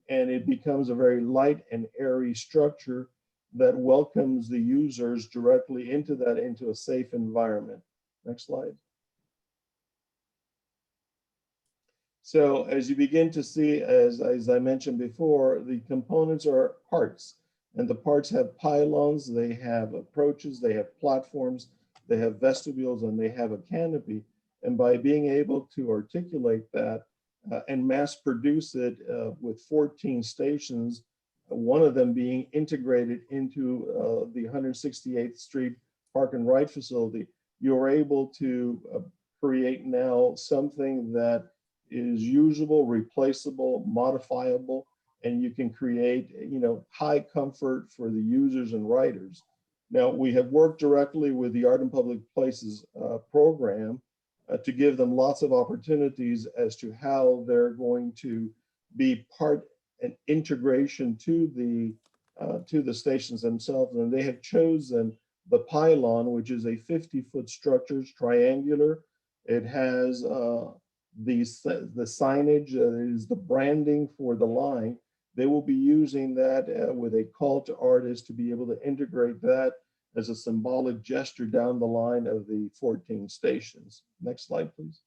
And it becomes a very light and airy structure that welcomes the users directly into a safe environment. Next slide. So as you begin to see, as I mentioned before, the components are parts, and the parts have pylons, they have approaches, they have platforms, they have vestibules, and they have a canopy. And by being able to articulate that and mass produce it with 14 stations, one of them being integrated into the 168th Street Park and Ride facility, you're able to create now something that is usable, replaceable, modifiable, and you can create, high comfort for the users and riders. Now, we have worked directly with the Art in Public Places program to give them lots of opportunities as to how they're going to be part and integration to the stations themselves. And they have chosen the pylon, which is a 50-foot structure, triangular. It has the signage, is the branding for the line. They will be using that with a call to artists to be able to integrate that as a symbolic gesture down the line of the 14 stations. Next slide, please.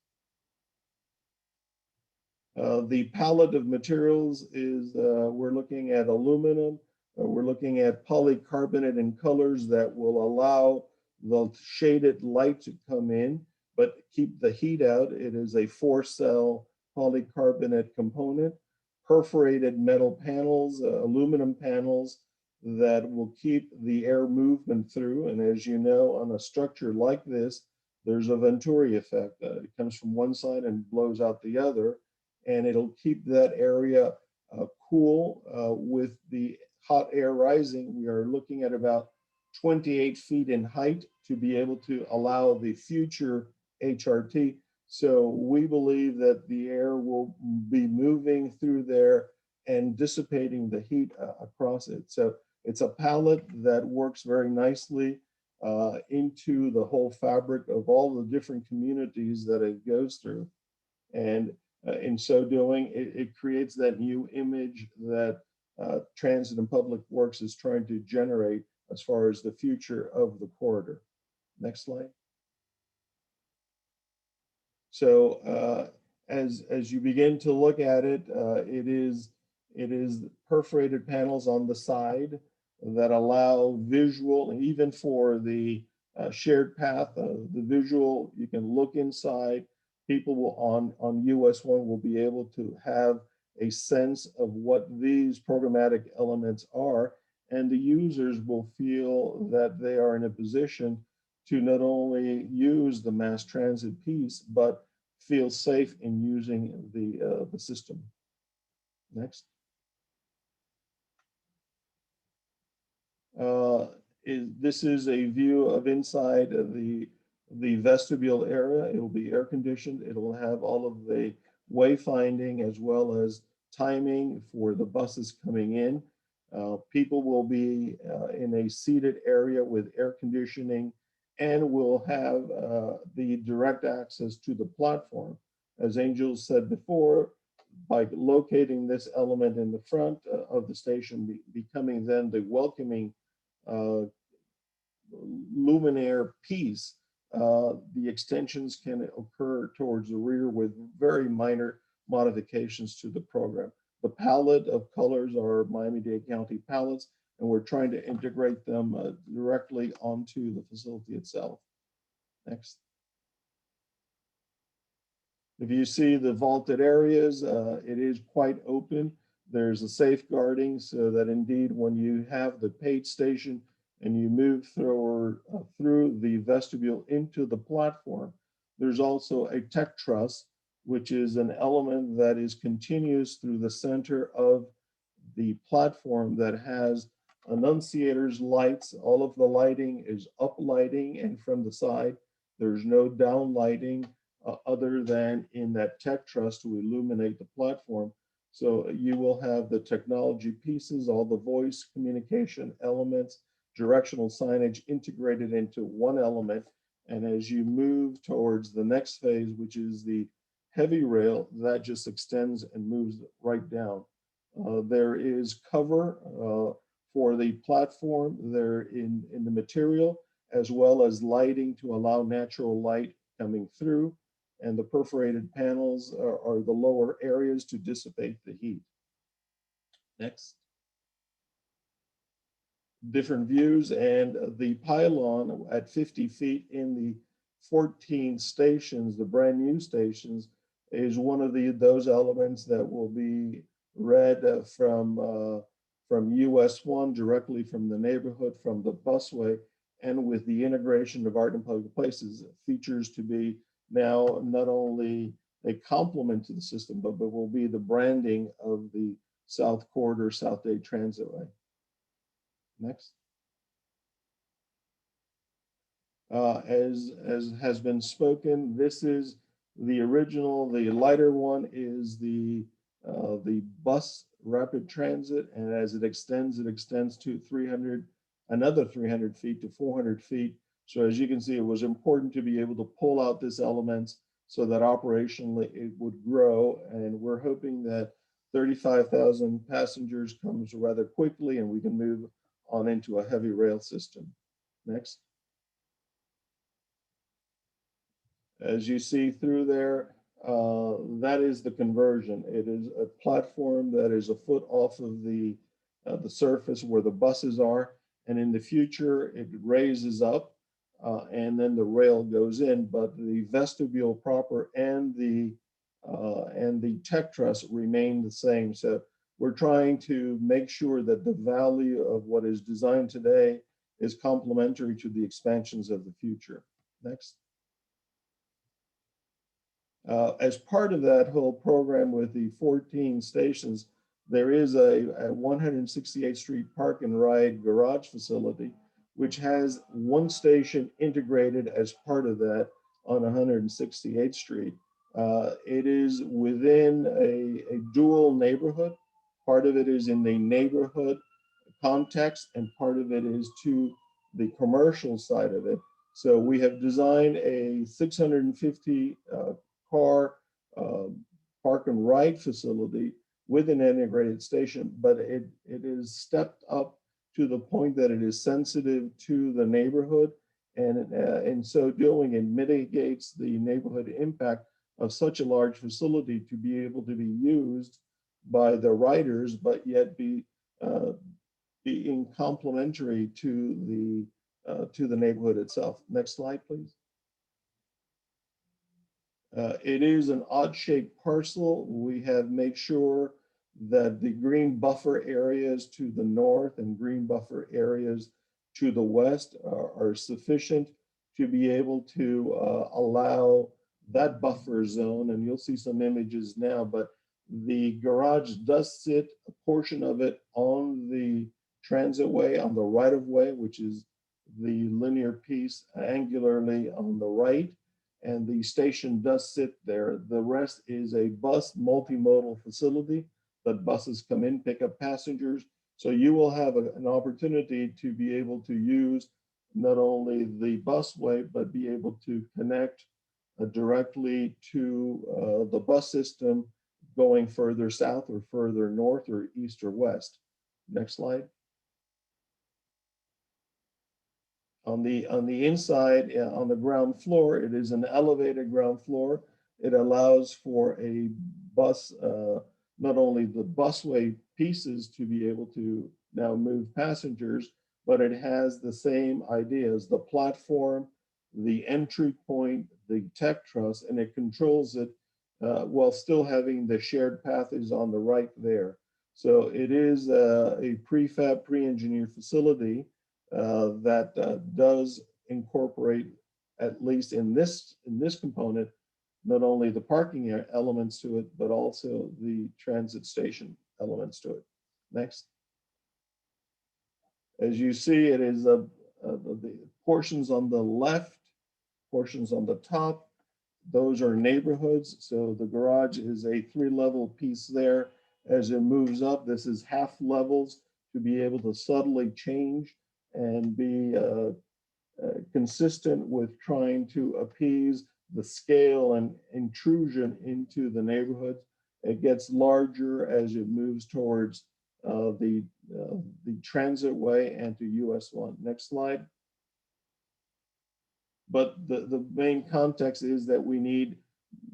The palette of materials is, we're looking at aluminum, we're looking at polycarbonate in colors that will allow the shaded light to come in, but keep the heat out. It is a 4-cell polycarbonate component, perforated metal panels, aluminum panels that will keep the air movement through. And as you know, on a structure like this, there's a Venturi effect. It comes from one side and blows out the other, and it'll keep that area cool with the hot air rising. We are looking at about 28 feet in height to be able to allow the future HRT So we believe that the air will be moving through there and dissipating the heat across it. So it's a palette that works very nicely into the whole fabric of all the different communities that it goes through. And in so doing, it creates that new image that Transit and Public Works is trying to generate as far as the future of the corridor. Next slide. So as you begin to look at it, it is perforated panels on the side that allow visual, and even for the shared path, the visual, you can look inside. People will on US 1 will be able to have a sense of what these programmatic elements are, and the users will feel that they are in a position to not only use the mass transit piece, but feel safe in using the system. Next. This is a view of inside of the vestibule area. It will be air conditioned. It will have all of the wayfinding as well as timing for the buses coming in. People will be in a seated area with air conditioning and will have the direct access to the platform. As Angel said before, by locating this element in the front of the station, becoming then the welcoming luminaire piece, the extensions can occur towards the rear with very minor modifications to the program. The palette of colors are Miami-Dade County palettes, and we're trying to integrate them directly onto the facility itself. Next. If you see the vaulted areas, it is quite open. There's a safeguarding so that indeed when you have the paid station and you move through the vestibule into the platform, there's also a tech truss, which is an element that is continuous through the center of the platform that has annunciators, lights. All of the lighting is up lighting, and from the side, there's no down lighting other than in that tech truss to illuminate the platform. So you will have the technology pieces, all the voice communication elements, directional signage integrated into one element. And as you move towards the next phase, which is the heavy rail, that just extends and moves right down. There is cover for the platform there in the material, as well as lighting to allow natural light coming through. And the perforated panels are the lower areas to dissipate the heat. Next. Different views, and the pylon at 50 feet in the 14 stations, the brand new stations, is one of those elements that will be read from US 1 directly from the neighborhood, from the busway, and with the integration of art and public places features to be now not only a complement to the system, but will be the branding of the South Corridor, South Dade Transitway. Next. As has been spoken, this is the original. The lighter one is the bus rapid transit, and as it extends to 300, another 300 feet to 400 feet. So as you can see, it was important to be able to pull out this element so that operationally it would grow. And we're hoping that 35,000 passengers comes rather quickly and we can move on into a heavy rail system. Next. As you see through there, that is the conversion. It is a platform that is a foot off of the surface where the buses are. And in the future, it raises up and then the rail goes in, but the vestibule proper and the tech truss remain the same. So we're trying to make sure that the value of what is designed today is complementary to the expansions of the future. Next. As part of that whole program with the 14 stations, there is a 168th Street Park and Ride garage facility, which has one station integrated as part of that, on 168th Street. It is within a dual neighborhood. Part of it is in the neighborhood context, and part of it is to the commercial side of it. So we have designed a 650 car park and ride facility with an integrated station, but it is stepped up to the point that it is sensitive to the neighborhood. And in so doing, it mitigates the neighborhood impact of such a large facility to be able to be used by the riders, but yet being complementary to the neighborhood itself. Next slide, please. It is an odd-shaped parcel. We have made sure that the green buffer areas to the north and green buffer areas to the west are sufficient to be able to allow that buffer zone. And you'll see some images now, but the garage does sit, a portion of it, on the transit way, on the right of way, which is the linear piece angularly on the right. And the station does sit there. The rest is a bus multimodal facility that buses come in, pick up passengers. So you will have an opportunity to be able to use not only the busway, but be able to connect directly to the bus system going further south or further north or east or west. Next slide. On the inside, on the ground floor, it is an elevated ground floor. It allows for a bus, not only the busway pieces to be able to now move passengers, but it has the same ideas, the platform, the entry point, the tech truss, and it controls it while still having the shared path is on the right there. So it is a prefab, pre-engineered facility that does incorporate, at least in this component, not only the parking elements to it, but also the transit station elements to it. Next. As you see, it is the portions on the left, portions on the top. Those are neighborhoods. So the garage is a 3-level piece there. As it moves up, this is half levels to be able to subtly change and be consistent with trying to appease the scale and intrusion into the neighborhood. It gets larger as it moves towards the transit way and to US 1. Next slide. But the main context is that we need,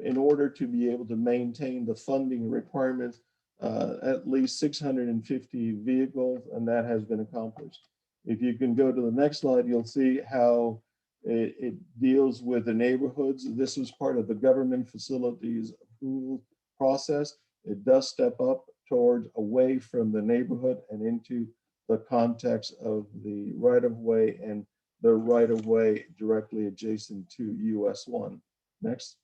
in order to be able to maintain the funding requirements, at least 650 vehicles, and that has been accomplished. If you can go to the next slide, you'll see how it deals with the neighborhoods. This was part of the government facilities approval process. It does step up towards away from the neighborhood and into the context of the right-of-way and the right-of-way directly adjacent to US 1. Next.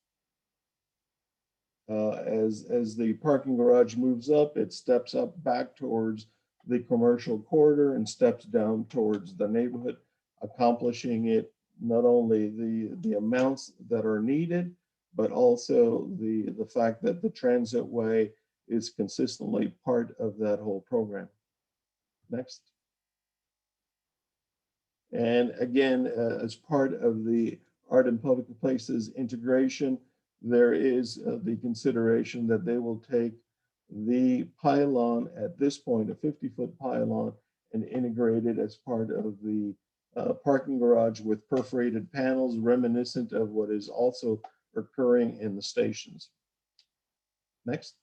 As the parking garage moves up, it steps up back towards the commercial corridor and steps down towards the neighborhood, accomplishing it not only the amounts that are needed, but also the fact that the transit way is consistently part of that whole program. Next. And again, as part of the Art in Public Places integration, there is the consideration that they will take the pylon at this point, a 50-foot pylon, and integrate it as part of the parking garage with perforated panels reminiscent of what is also occurring in the stations. Next.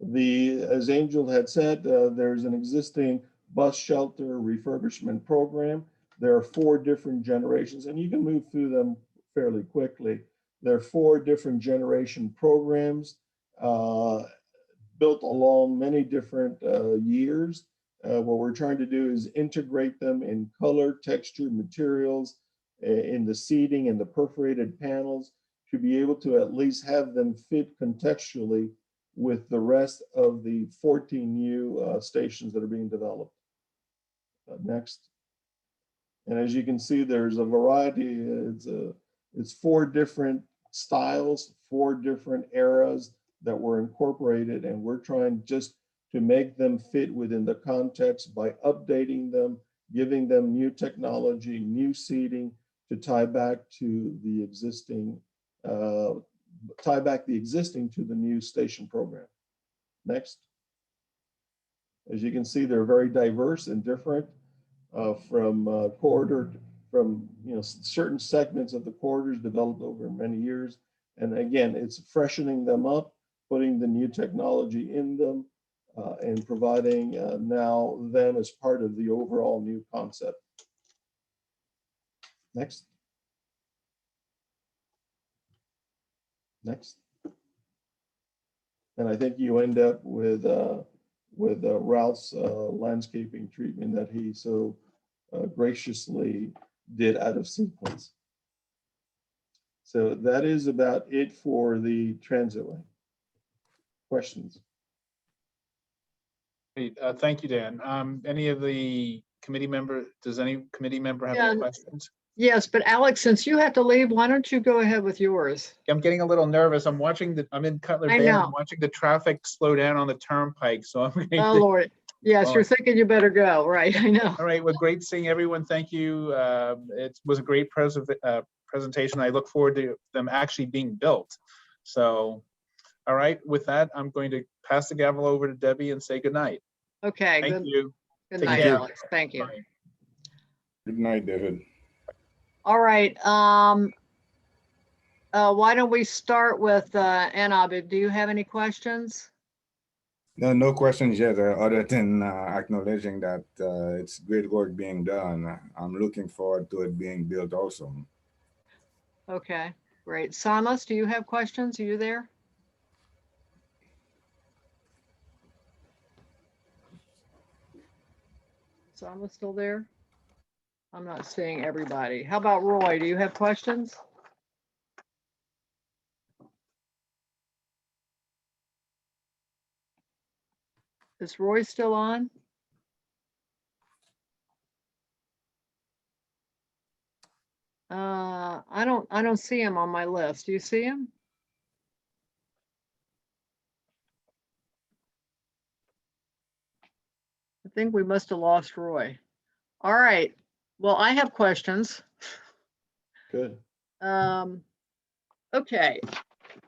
As Angel had said, there's an existing bus shelter refurbishment program. There are 4 different generations, and you can move through them fairly quickly. There are 4 different generation programs built along many different years. What we're trying to do is integrate them in color, texture, materials, in the seating and the perforated panels to be able to at least have them fit contextually with the rest of the 14 new stations that are being developed. Next. And as you can see, there's a variety. It's 4 different styles, 4 different eras that were incorporated, and we're trying just to make them fit within the context by updating them, giving them new technology, new seating to tie back to the existing, to the new station program. Next. As you can see, they're very diverse and different from corridor, from certain segments of the corridors developed over many years. And again, it's freshening them up, putting the new technology in them, and providing now them as part of the overall new concept. Next. Next. And I think you end up with Ralph's landscaping treatment that he so graciously did out of sequence. So that is about it for the transitway. Questions? Great. Thank you, Dan. Any of the committee member, does any committee member have any questions? Yes, but Alex, since you have to leave, why don't you go ahead with yours? I'm getting a little nervous. I'm in Cutler Bay. I'm watching the traffic slow down on the turnpike. So I'm going Oh, Lord. Yes, you're thinking you better go. Right. I know. All right. Well, great seeing everyone. Thank you. It was a great presentation. I look forward to them actually being built. So, all right. With that, I'm going to pass the gavel over to Debbie and say good night. Okay. Thank you. Good night, Alex. Thank you. Bye. Good night, David. All right. Why don't we start with Anab? Do you have any questions? No questions yet, other than acknowledging that it's great work being done. I'm looking forward to it being built also. Okay, great. Samas, do you have questions? Are you there? Samas still there? I'm not seeing everybody. How about Roy? Do you have questions? Is Roy still on? I don't see him on my list. Do you see him? I think we must have lost Roy. All right. Well, I have questions. Good. Okay.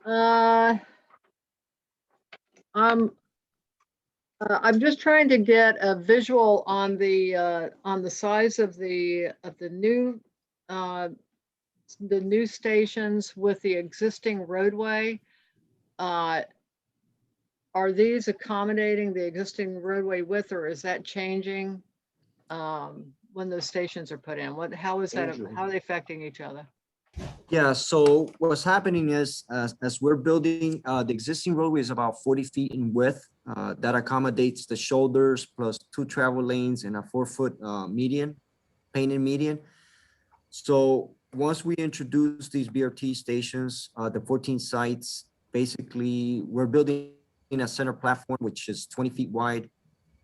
I'm just trying to get a visual on the size of the new stations with the existing roadway. Are these accommodating the existing roadway width, or is that changing when those stations are put in? How is that? How are they affecting each other? Yeah, so what's happening is as we're building, the existing roadway is about 40 feet in width. That accommodates the shoulders plus 2 travel lanes and a 4-foot median, painted median. So once we introduce these BRT stations, the 14 sites, basically we're building in a center platform, which is 20 feet wide.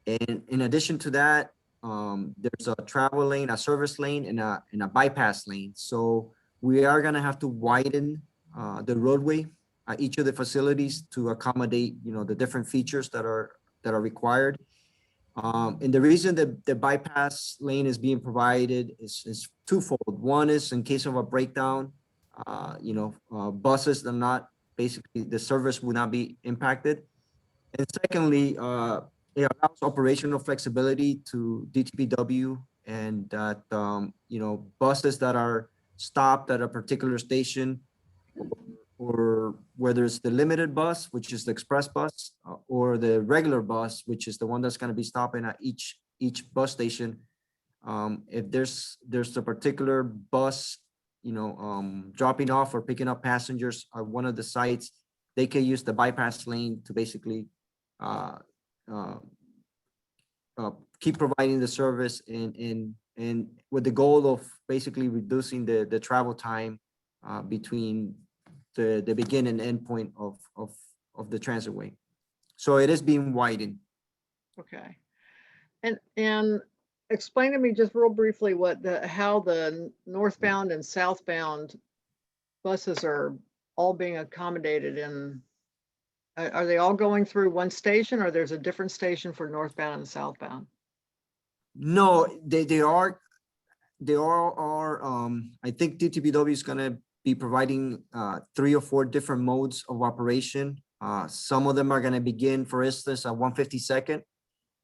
And in addition to that, there's a travel lane, a service lane, and a bypass lane. So we are gonna have to widen the roadway at each of the facilities to accommodate, the different features that are required. And the reason that the bypass lane is being provided is twofold. One is in case of a breakdown, buses are not, basically the service will not be impacted. And secondly, it allows operational flexibility to DTPW, and that, buses that are stopped at a particular station, or whether it's the limited bus, which is the express bus, or the regular bus, which is the one that's going to be stopping at each bus station. If there's a particular bus, dropping off or picking up passengers at one of the sites, they can use the bypass lane to basically keep providing the service and with the goal of basically reducing the travel time between the begin and end point of the transitway. So it is being widened. Okay. And explain to me just real briefly how the northbound and southbound buses are all being accommodated in, are they all going through one station, or there's a different station for northbound and southbound? No, they are, I think DTPW is gonna be providing 3 or 4 different modes of operation. Some of them are gonna begin, for instance, at 152nd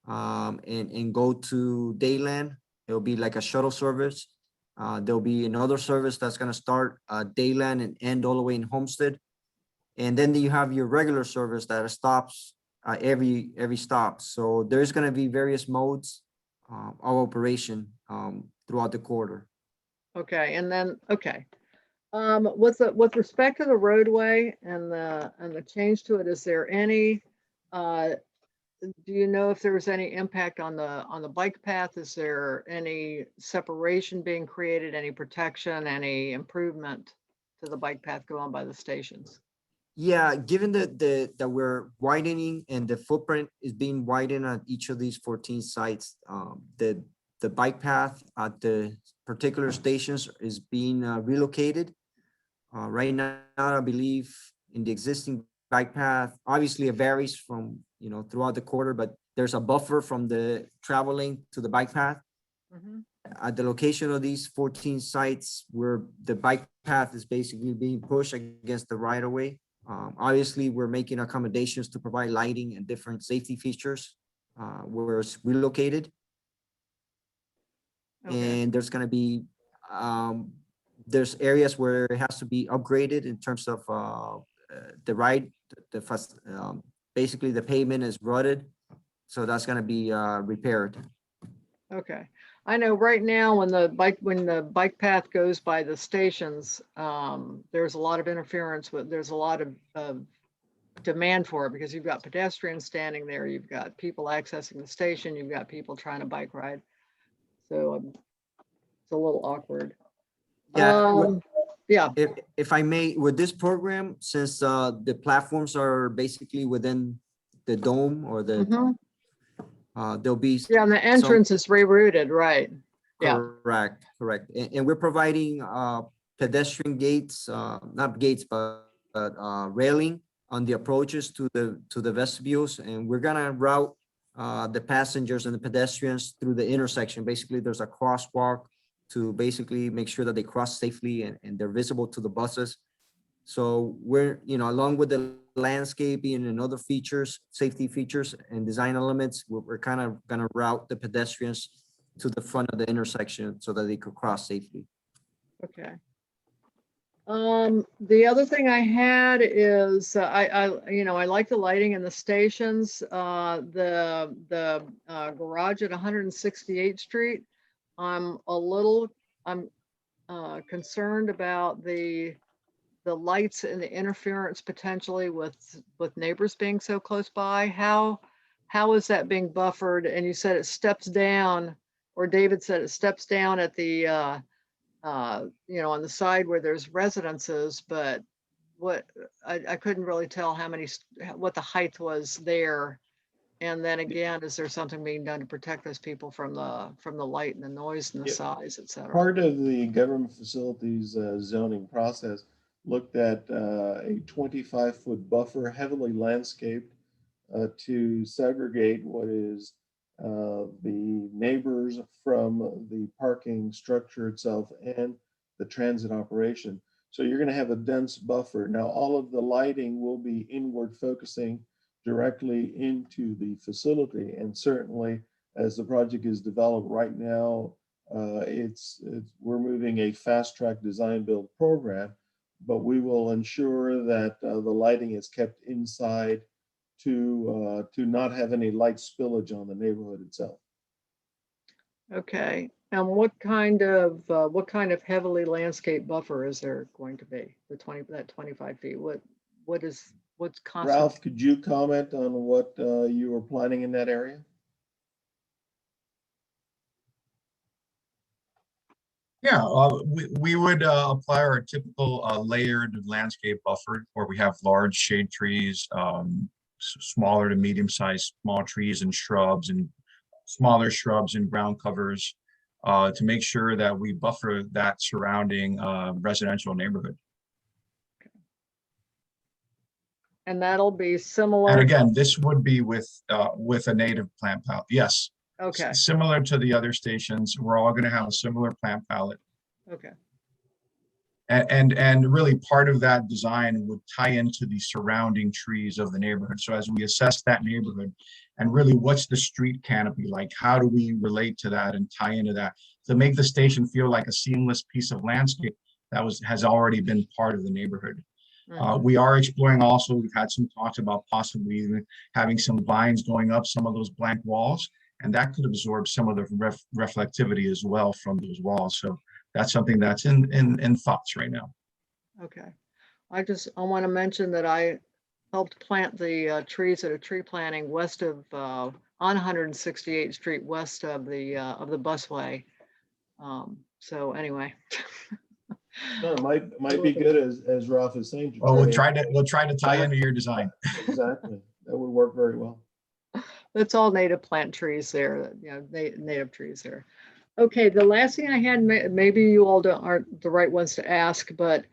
and go to Dayland. It'll be like a shuttle service. There'll be another service that's gonna start Dayland and end all the way in Homestead. And then you have your regular service that stops every stop. So there's gonna be various modes of operation throughout the corridor. Okay, and then, okay. With respect to the roadway and the change to it, is there any, do you know if there was any impact on the bike path? Is there any separation being created, any protection, any improvement to the bike path going by the stations? Yeah, given that we're widening and the footprint is being widened at each of these 14 sites, the bike path at the particular stations is being relocated. Right now, I believe in the existing bike path, obviously it varies from, throughout the quarter, but there's a buffer from the travel lane to the bike path. At the location of these 14 sites where the bike path is basically being pushed against the right of way. Obviously, we're making accommodations to provide lighting and different safety features where it's relocated. Okay. And there's going to be, there's areas where it has to be upgraded in terms of the ride, basically the pavement is rutted. So that's going to be repaired. Okay. I know right now when the bike path goes by the stations, there's a lot of interference there's a lot of demand for it because you've got pedestrians standing there, you've got people accessing the station, you've got people trying to bike ride. So it's a little awkward. Yeah. Yeah. If I may, with this program, since the platforms are basically within the dome or the, there'll be. Yeah, and the entrance is rerouted, right? Yeah. Correct. And we're providing pedestrian gates, not gates, but railing on the approaches to the vestibules, and we're gonna route the passengers and the pedestrians through the intersection. Basically, there's a crosswalk to basically make sure that they cross safely and they're visible to the buses. So we're, along with the landscaping and other features, safety features and design elements, we're kind of gonna route the pedestrians to the front of the intersection so that they could cross safely. Okay. The other thing I had is I like the lighting in the stations. The garage at 168th Street. I'm concerned about the lights and the interference potentially with neighbors being so close by. How is that being buffered? And you said it steps down, or David said it steps down at the on the side where there's residences, but I couldn't really tell what the height was there. And then again, is there something being done to protect those people from the light and the noise and the size, et cetera? Part of the government facilities zoning process looked at a 25-foot buffer, heavily landscaped, to segregate what is the neighbors from the parking structure itself and the transit operation. So you're going to have a dense buffer. Now, all of the lighting will be inward focusing directly into the facility. And certainly as the project is developed right now, we're moving a fast track design build program, but we will ensure that the lighting is kept inside to not have any light spillage on the neighborhood itself. Okay, and what kind of heavily landscaped buffer is there going to be? That 25 feet. What's constant? Ralph, could you comment on what you were planning in that area? Yeah, we would apply our typical layered landscape buffer where we have large shade trees, smaller to medium-sized small trees and shrubs, and smaller shrubs and ground covers to make sure that we buffer that surrounding residential neighborhood. And that'll be similar. And again, this would be with a native plant palette. Yes. Okay. Similar to the other stations, we're all going to have a similar plant palette. Okay. And really part of that design would tie into the surrounding trees of the neighborhood. So as we assess that neighborhood and really what's the street canopy like, how do we relate to that and tie into that to make the station feel like a seamless piece of landscape that has already been part of the neighborhood. We are exploring also, we've had some talks about possibly even having some vines going up some of those blank walls, and that could absorb some of the reflectivity as well from those walls. So that's something that's in thoughts right now. Okay. I want to mention that I helped plant the trees at a tree planting west of on 168th Street, west of the busway. So anyway. No, it might be good as Ralph is saying. Well, we'll try to tie into your design. Exactly. That would work very well. It's all native plant trees there, you know, native trees there. Okay, the last thing I had, maybe you all aren't the right ones to ask, but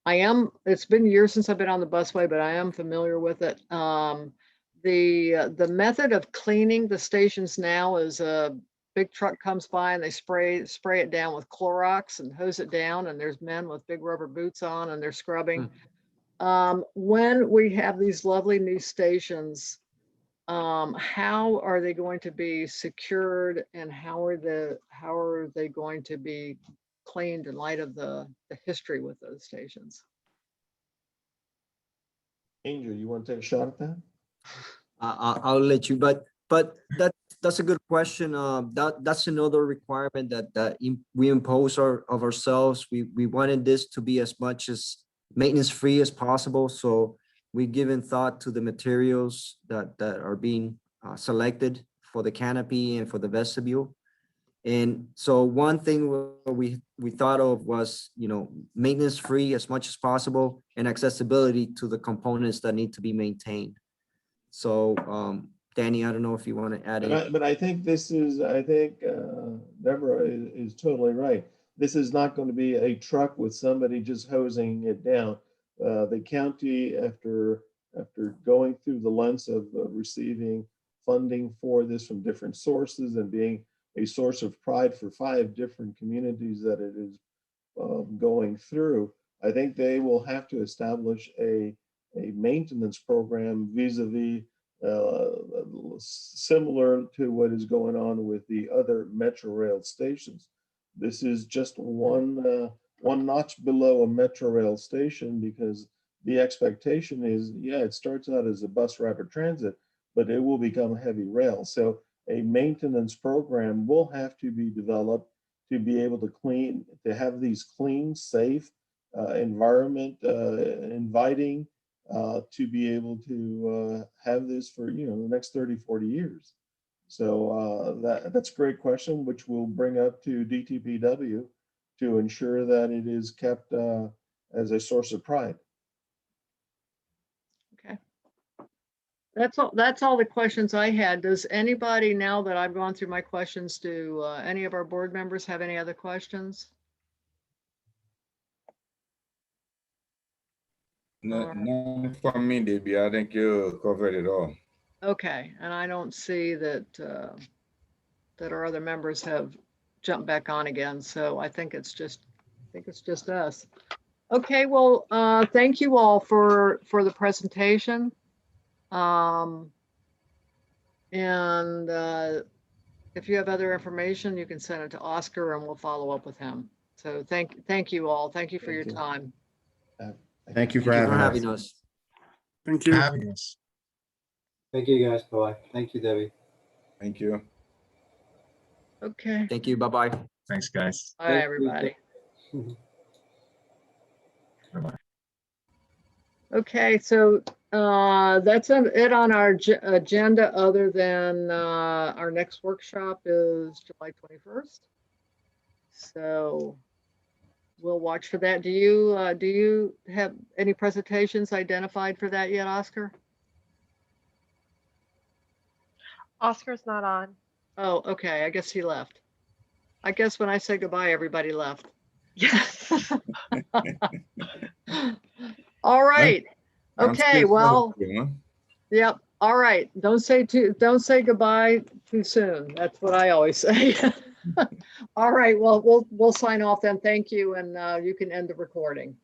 it's been years since I've been on the busway, but I am familiar with it. The method of cleaning the stations now is a big truck comes by and they spray it down with Clorox and hose it down, and there's men with big rubber boots on and they're scrubbing. When we have these lovely new stations, how are they going to be secured, and how are they going to be cleaned in light of the history with those stations? Angel, you want to take a shot at that? I'll let you, but that's a good question. That's another requirement that we impose of ourselves. We wanted this to be as much as maintenance free as possible. So we've given thought to the materials that are being selected for the canopy and for the vestibule. And so one thing we thought of was, you know, maintenance free as much as possible and accessibility to the components that need to be maintained. So Danny, I don't know if you want to add it. But I think Deborah is totally right. This is not going to be a truck with somebody just hosing it down. The county, after going through the lens of receiving funding for this from different sources and being a source of pride for 5 different communities that it is going through, I think they will have to establish a maintenance program vis-a-vis similar to what is going on with the other Metro Rail stations. This is just one notch below a Metro Rail station, because the expectation is, yeah, it starts out as a bus rapid transit, but it will become heavy rail. So a maintenance program will have to be developed to be able to have these clean, safe environment, inviting, to be able to have this for, you know, the next 30, 40 years. So that's a great question, which we'll bring up to DTPW to ensure that it is kept as a source of pride. Okay. That's all the questions I had. Does anybody, now that I've gone through my questions, do any of our board members have any other questions? No, for me, Debbie. I think you covered it all. Okay, and I don't see that that our other members have jumped back on again. So I think it's just us. Okay, well, thank you all for the presentation. And if you have other information, you can send it to Oscar and we'll follow up with him. So thank you all. Thank you for your time. Thank you for having us. Thank you. Having us. Thank you, guys. Bye. Thank you, Debbie. Thank you. Okay. Thank you. Bye-bye. Thanks, guys. Bye, everybody. Bye-bye. Okay, so that's it on our agenda, other than our next workshop is July 21st. So we'll watch for that. Do you have any presentations identified for that yet, Oscar? Oscar's not on. Oh, okay. I guess he left. I guess when I said goodbye, everybody left. Yes. All right. I'm Okay, still well, positive, huh? yep. All right. Don't say goodbye too soon. That's what I always say. All right. Well, we'll sign off then. Thank you. And you can end the recording.